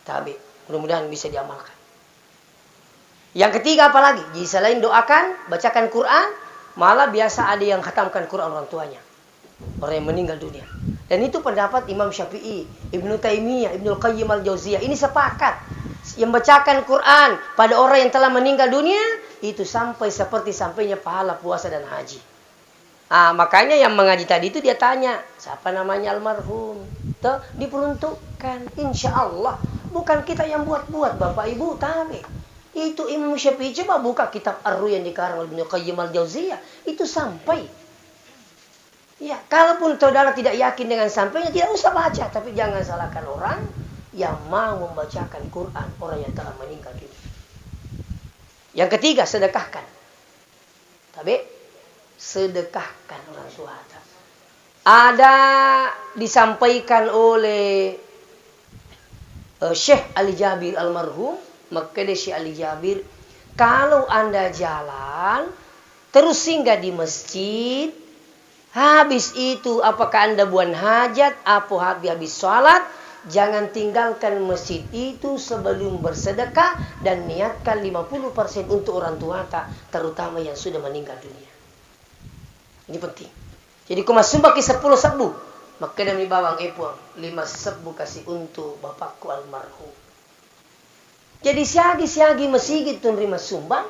Tapi mudah-mudahan bisa diamalkan. Yang ketiga apa lagi? Jadi selain doakan, bacakan Quran, malah biasa ada yang khatamkan Quran orang tuanya. Orang yang meninggal dunia. Dan itu pendapat Imam Syafi'i, Ibnu Taimiyah, Ibnu Qayyim al-Jauziyah. Ini sepakat. Yang bacakan Quran pada orang yang telah meninggal dunia, itu sampai seperti sampainya pahala puasa dan haji. Makanya yang mengaji tadi itu dia tanya, siapa namanya almarhum? Tuh, diperuntukkan, insya Allah. Bukan kita yang buat-buat Bapak Ibu, tapi itu Imam Syafi'i. Coba buka kitab Ar-Ruh yang dikarang oleh Ibnu Qayyim al-Jauziyah. Itu sampai. Ya, kalaupun saudara tidak yakin dengan sampainya, tidak usah baca. Tapi jangan salahkan orang yang mau membacakan Quran, orang yang telah meninggal dunia. Yang ketiga, sedekahkan. Tapi sedekahkan orang tua. Ada disampaikan oleh Syekh Ali Jabir almarhum, maka Syekh Ali Jabir, kalau Anda jalan terus singgah di masjid, habis itu apakah Anda buang hajat, apa habis sholat, jangan tinggalkan masjid itu sebelum bersedekah dan niatkan 50% untuk orang tua terutama yang sudah meninggal dunia. Ini penting. Jadi kau masuk bagi 10 sabu, maka demi bawang epon 5 sabu kasih untuk bapakku almarhum. Jadi siagi-siagi masjid itu menerima sumbang,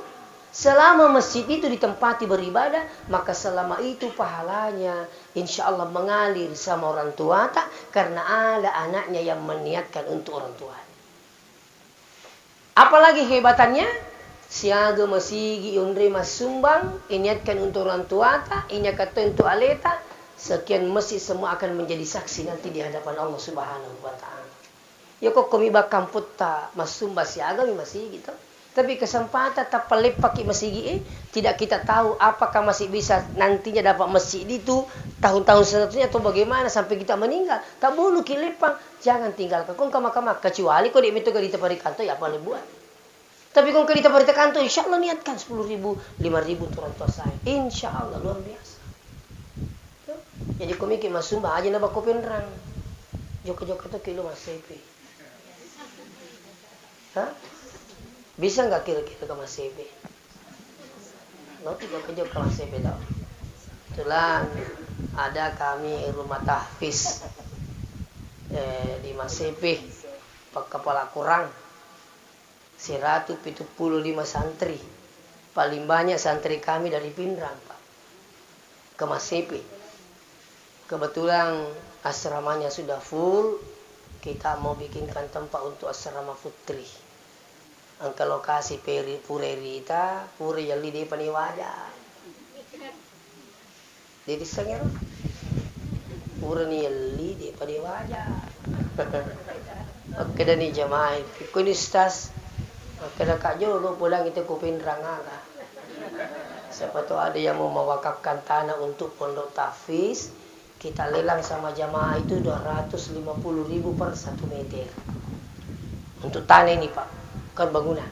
selama masjid itu ditempati beribadah, maka selama itu pahalanya insya Allah mengalir sama orang tua tak, karena ada anaknya yang meniatkan untuk orang tua. Apalagi hebatannya? Siaga masigi undri masumbang, iniatkan untuk orang tua tak, ini kata untuk aleta, sekian masjid semua akan menjadi saksi nanti di hadapan Allah Subhanahu wa taala. Ya kok kami bakam putta masumba siaga masigi gitu. Tapi kesempatan tak pelip pakai masigi tidak kita tahu apakah masih bisa nantinya dapat masjid itu tahun-tahun seterusnya atau bagaimana sampai kita meninggal. Tak boleh kilipang, jangan tinggalkan. Kau kamar-kamar kecuali kau di metode di tempat kantor ya apa boleh buat. Tapi kalau kita pada kantor, insya Allah niatkan 10.000, 5.000 untuk orang tua saya. Insya Allah luar biasa. Jadi kau mikir mas sumbah aja nabak kopi nerang. Joko-joko itu kilo mas sepe. Hah? Bisa nggak kira-kira ke mas sepe? Nanti joko-joko ke mas sepe tau. Itulah ada kami rumah tahfiz di mas sepe, Pak Kepala Kurang. 175 santri. Paling banyak santri kami dari Pindrang, Pak. Ke Masepe. Kebetulan asramanya sudah full. Kita mau bikinkan tempat untuk asrama putri. Angka lokasi Purerita, Puri yang di Paniwaja. Jadi sengir. Puri ni yang di Paniwaja. Oke dan ni jamaah. Kuni stas. Kena Kak Jo lu pulang itu ku Pindrang lah. Siapa tahu ada yang mau mewakafkan tanah untuk pondok tahfiz. Kita lelang sama jamaah itu 250.000 per 1 meter. Untuk tanah ini Pak. Kan bangunan.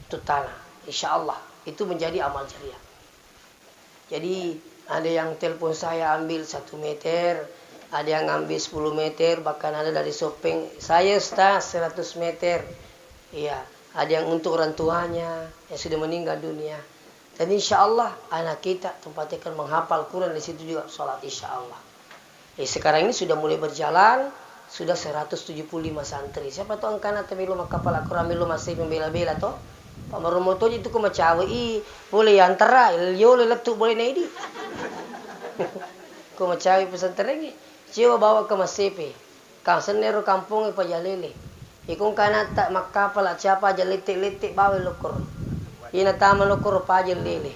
Untuk tanah. Insya Allah. Itu menjadi amal jariah. Jadi ada yang telepon saya ambil 1 meter. Ada yang ambil 10 meter. Bahkan ada dari Sopeng. Saya Ustaz 100 meter. Iya. Ada yang untuk orang tuanya. Yang sudah meninggal dunia. Dan insya Allah anak kita tempatnya akan menghafal Quran di situ juga sholat insya Allah. Sekarang ini sudah mulai berjalan, sudah 175 santri. Siapa tahu angkana temilu makapal Quran milu masih membela-bela toh. Pak Marumoto itu kuma cawe boleh antara yo leleptu boleh naidi. Kuma cawe pesantren ini. Coba bawa ke Masepe. Kang senero kampung ipa jalele. Ikung kana tak makapal siapa aja letik-letik bawa lokor. Ina taman lokor pajal lele.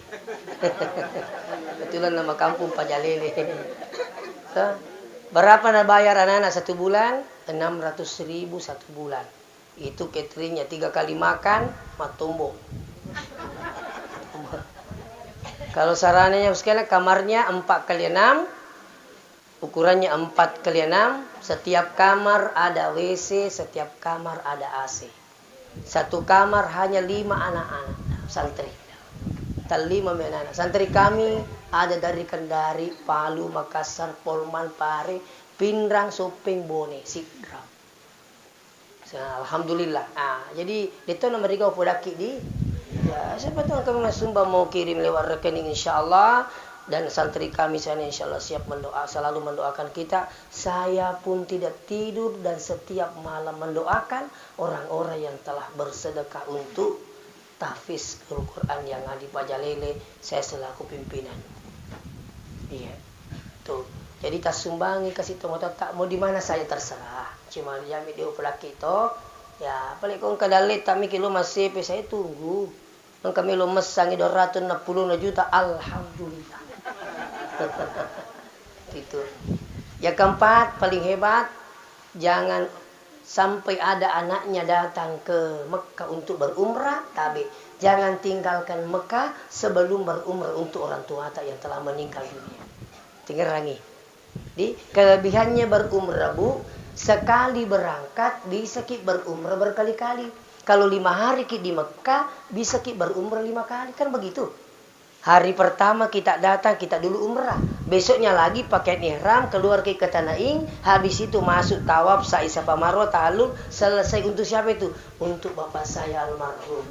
Betulan nama kampung Pajalele. So, berapa nak bayar anak-anak 1 bulan? 600.000 1 bulan. Itu cateringnya 3 kali makan, matumbo. Kalau sarananya sekali kamarnya 4x6, ukurannya 4x6. Setiap kamar ada WC, setiap kamar ada AC. Satu kamar hanya 5 anak-anak santri. 5 anak-anak. Santri kami ada dari Kendari, Palu, Makassar, Polman, Pare, Pindrang, Sopeng, Bone, Sidrap. Alhamdulillah. Jadi itu nomor 3 podaki di. Ya, siapa tahu kami Mas Sumba mau kirim lewat rekening insyaallah. Dan santri kami sana insyaallah siap mendoa, selalu mendoakan kita. Saya pun tidak tidur dan setiap malam mendoakan orang-orang yang telah bersedekah untuk tahfiz Al-Quran yang ada di Pajalele. Saya selaku pimpinan. Iya. Tuh. Jadi tak sumbangi kasih tomo tak mau di mana saya terserah. Cuma jami dia pelaki to. Ya, paling kong kadalit kami kilo masih saya tunggu. Nang kami lo mesangi 260 juta alhamdulillah. Gitu. Yang keempat paling hebat, jangan sampai ada anaknya datang ke Mekah untuk berumrah, tapi jangan tinggalkan Mekah sebelum berumrah untuk orang tua yang telah meninggal dunia. Tinggal rangi. Di kelebihannya berumrah Bu, sekali berangkat bisa ki berumrah berkali-kali. Kalau 5 hari ki di Mekah bisa ki berumrah 5 kali, kan begitu. Hari pertama kita datang, kita dulu umrah. Besoknya lagi pakaian ihram, keluar ke Tanaing. Habis itu masuk tawaf, sa'i safa marwah, ta'alul. Selesai untuk siapa itu? Untuk bapak saya almarhum.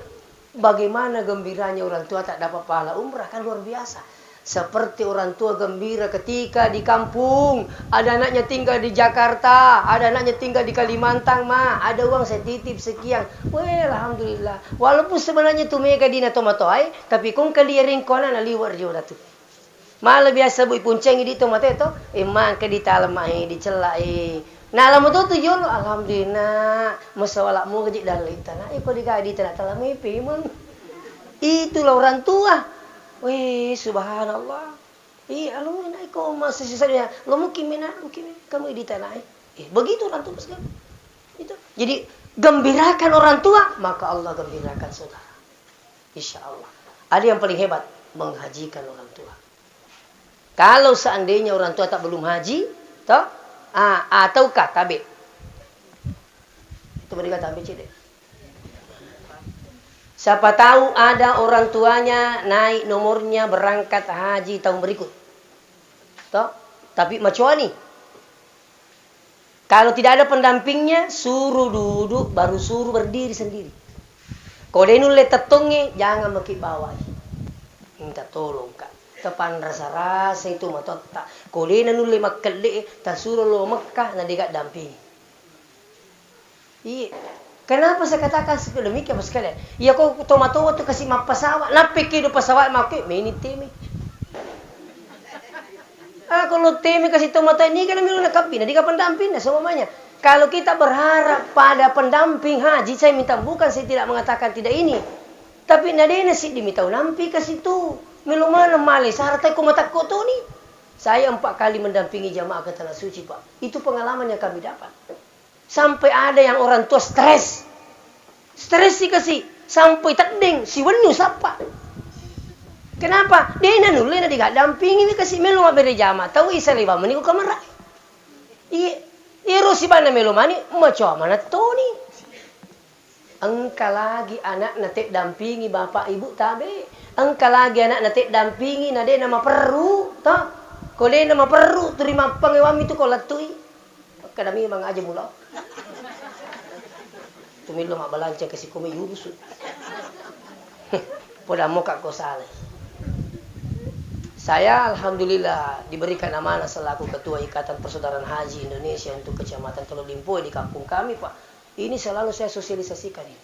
Bagaimana gembiranya orang tua tak dapat pahala umrah, kan luar biasa. Seperti orang tua gembira ketika di kampung. Ada anaknya tinggal di Jakarta. Ada anaknya tinggal di Kalimantan, Ma. Ada uang saya titip sekian. Weh, alhamdulillah. Walaupun sebenarnya tu mega dina tomatoai. Tapi kung kaliring kona na liwar jo tu. Malah biasa bu punceng di tomato itu. Man ke di talamai di celak Nah alamu tu yo alhamdulillah. Masawalak mu gejik dalai tanah. Ko di gadi tanah talamai pemang. Itulah orang tua. Wih, subhanallah. Alu naik kau masih sisanya. Lo mungkin kamu di tanah. Begitu orang tua sekali. Itu. Jadi gembirakan orang tua, maka Allah gembirakan saudara. Insya Allah. Ada yang paling hebat, menghajikan orang tua. Kalau seandainya orang tua tak belum haji, toh, ataukah tabe? Itu mereka tabe cede. Siapa tahu ada orang tuanya naik nomornya berangkat haji tahun berikut. Toh? Tapi macuani. Kalau tidak ada pendampingnya, suruh duduk, baru suruh berdiri sendiri. Kalau dia nulis tetongi, jangan maki bawah. Minta tolong kak. Tepan rasa-rasa itu mah tak. Kalau dia nulis makele, tak suruh lo Mekah, nanti gak dampingi. Iya. Kenapa saya katakan demikian sekalian? Ya kok tomato tu kasih map pesawat, napi kido pesawat make minit temi. Kalau temi kasih tomato ini kan milu nak kapin, di kapan damping semuanya. Kalau kita berharap pada pendamping haji, saya minta bukan saya tidak mengatakan tidak ini. Tapi nadena sih diminta nampi kasih tu. Milu mana male sarata ko mata ko tu ni. Saya 4 kali mendampingi jamaah ke tanah suci, Pak. Itu pengalaman yang kami dapat. Sampai ada yang orang tua stres. Stres sih kasih. Sampai takdeng. Si wenyu sapa. Kenapa? Dia ina nulai na diga dampingi ni kasih melu mabere jamaah. Tahu isa liba mani ko kamera. Iro si bana melu mani macam mana tu ni. Engkau lagi anak natik dampingi bapak ibu tabe. Engkau lagi anak natik dampingi nade nama perlu. Tak? Kau dia nama perlu terima pengewami tu kau latui. Kadami memang aja mula. Tumilo mak balanca kasi kumi yurus. Poda moka kau salah. Saya alhamdulillah diberikan amanah selaku ketua Ikatan Persaudaraan Haji Indonesia untuk Kecamatan Teluk Limpoh di kampung kami, Pak. Ini selalu saya sosialisasikan ini.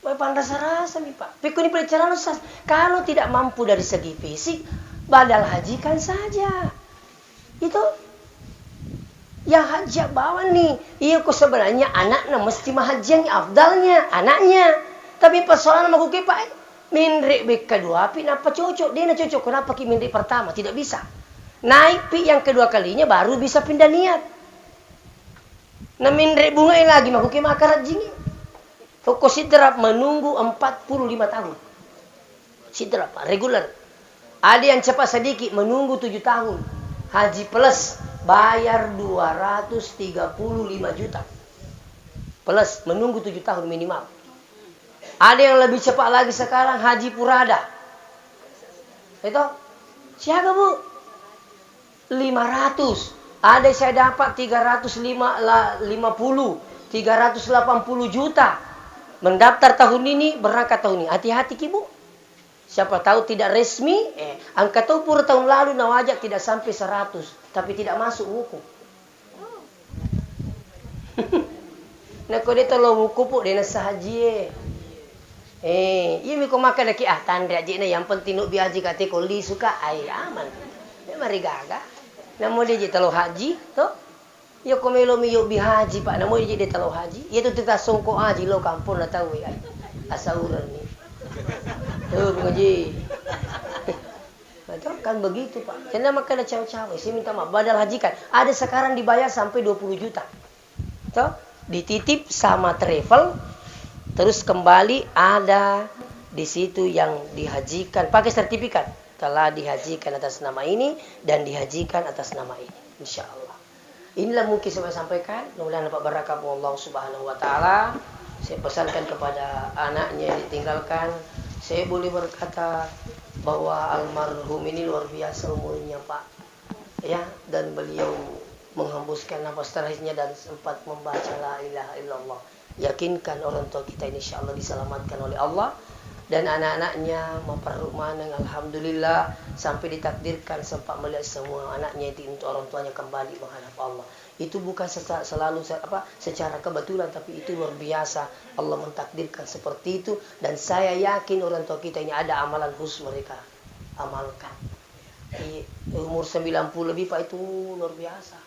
Pandai rasa nih, Pak. Pikuni pelajaran usah. Kalau tidak mampu dari segi fisik, badal hajikan saja. Itu yang haji bawa nih. Iya kok sebenarnya anaknya mesti mahaji yang afdalnya anaknya. Tapi persoalan mau ke Pak, minrik bek kedua pi napa cocok? Dia nak cocok kenapa ki minrik pertama tidak bisa. Naik pi yang kedua kalinya baru bisa pindah niat. Nah minrik bunga lagi mau ke makar haji ni. Toko sidrap menunggu 45 tahun. Sidrap regular. Ada yang cepat sedikit menunggu 7 tahun. Haji plus bayar 235 juta. Plus menunggu 7 tahun minimal. Ada yang lebih cepat lagi sekarang haji purada. Itu siapa Bu? 500. Ada saya dapat 380 juta. Mendaftar tahun ini, berangkat tahun ini. Hati-hati Ki Bu. Siapa tahu tidak resmi, angka tahu pura tahun lalu nawajak tidak sampai 100, tapi tidak masuk buku. Nah kau dia tolong buku pun dia nasa haji. Iya miko makan lagi tanda aja yang penting nuk biaji kate koli suka aman. Ya mari gaga. Namo dia je tolong haji, toh. Ya kau melo miyo bihaji Pak, namo dia je tolong haji. Ya tu kita songko haji lo kampung lah tahu ya. Asauran ni. Tuh pengaji. Betul kan begitu Pak. Jangan makan cawe-cawe. Saya minta maaf. Badal hajikan. Ada sekarang dibayar sampai 20 juta. Tuh dititip sama travel. Terus kembali ada di situ yang dihajikan. Pakai sertifikat. Telah dihajikan atas nama ini. Dan dihajikan atas nama ini. Insya Allah. Inilah mungkin saya sampaikan. Mudah-mudahan dapat berkah Allah Subhanahu Wa Taala. Saya pesankan kepada anaknya yang ditinggalkan. Saya boleh berkata bahwa almarhum ini luar biasa umurnya Pak. Ya, dan beliau menghembuskan nafas terakhirnya dan sempat membaca la ilaha illallah. Yakinkan orang tua kita ini insyaallah diselamatkan oleh Allah. Dan anak-anaknya memperrukmanang alhamdulillah sampai ditakdirkan sempat melihat semua anaknya itu untuk orang tuanya kembali menghadap Allah. Itu bukan selalu secara kebetulan, tapi itu luar biasa. Allah mentakdirkan seperti itu. Dan saya yakin orang tua kita ini ada amalan khusus mereka amalkan. Umur 90 lebih Pak itu luar biasa.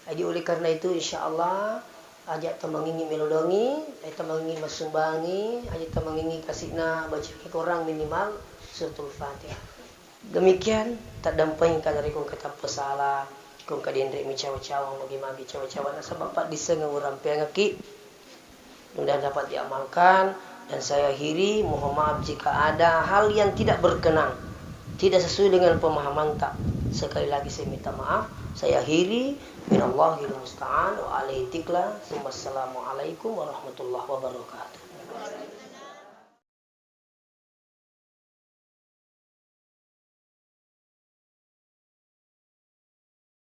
Jadi oleh karena itu insya Allah ajak temangingi melodongi, ajak temangingi masumbangi, ajak temangingi kasihna baca korang minimal suratul Fatihah. Demikian tak dampingkan dari kong kata pesalah. Kung kadindri mi cawa-cawa magi-magi cawa-cawa nasa bapak disengah urang pengaki. Mudah dapat diamalkan dan saya akhiri mohon maaf jika ada hal yang tidak berkenan, tidak sesuai dengan pemahaman tak. Sekali lagi saya minta maaf. Saya akhiri minallahil musta'an wa alaihi tikla. Wassalamualaikum warahmatullahi wabarakatuh.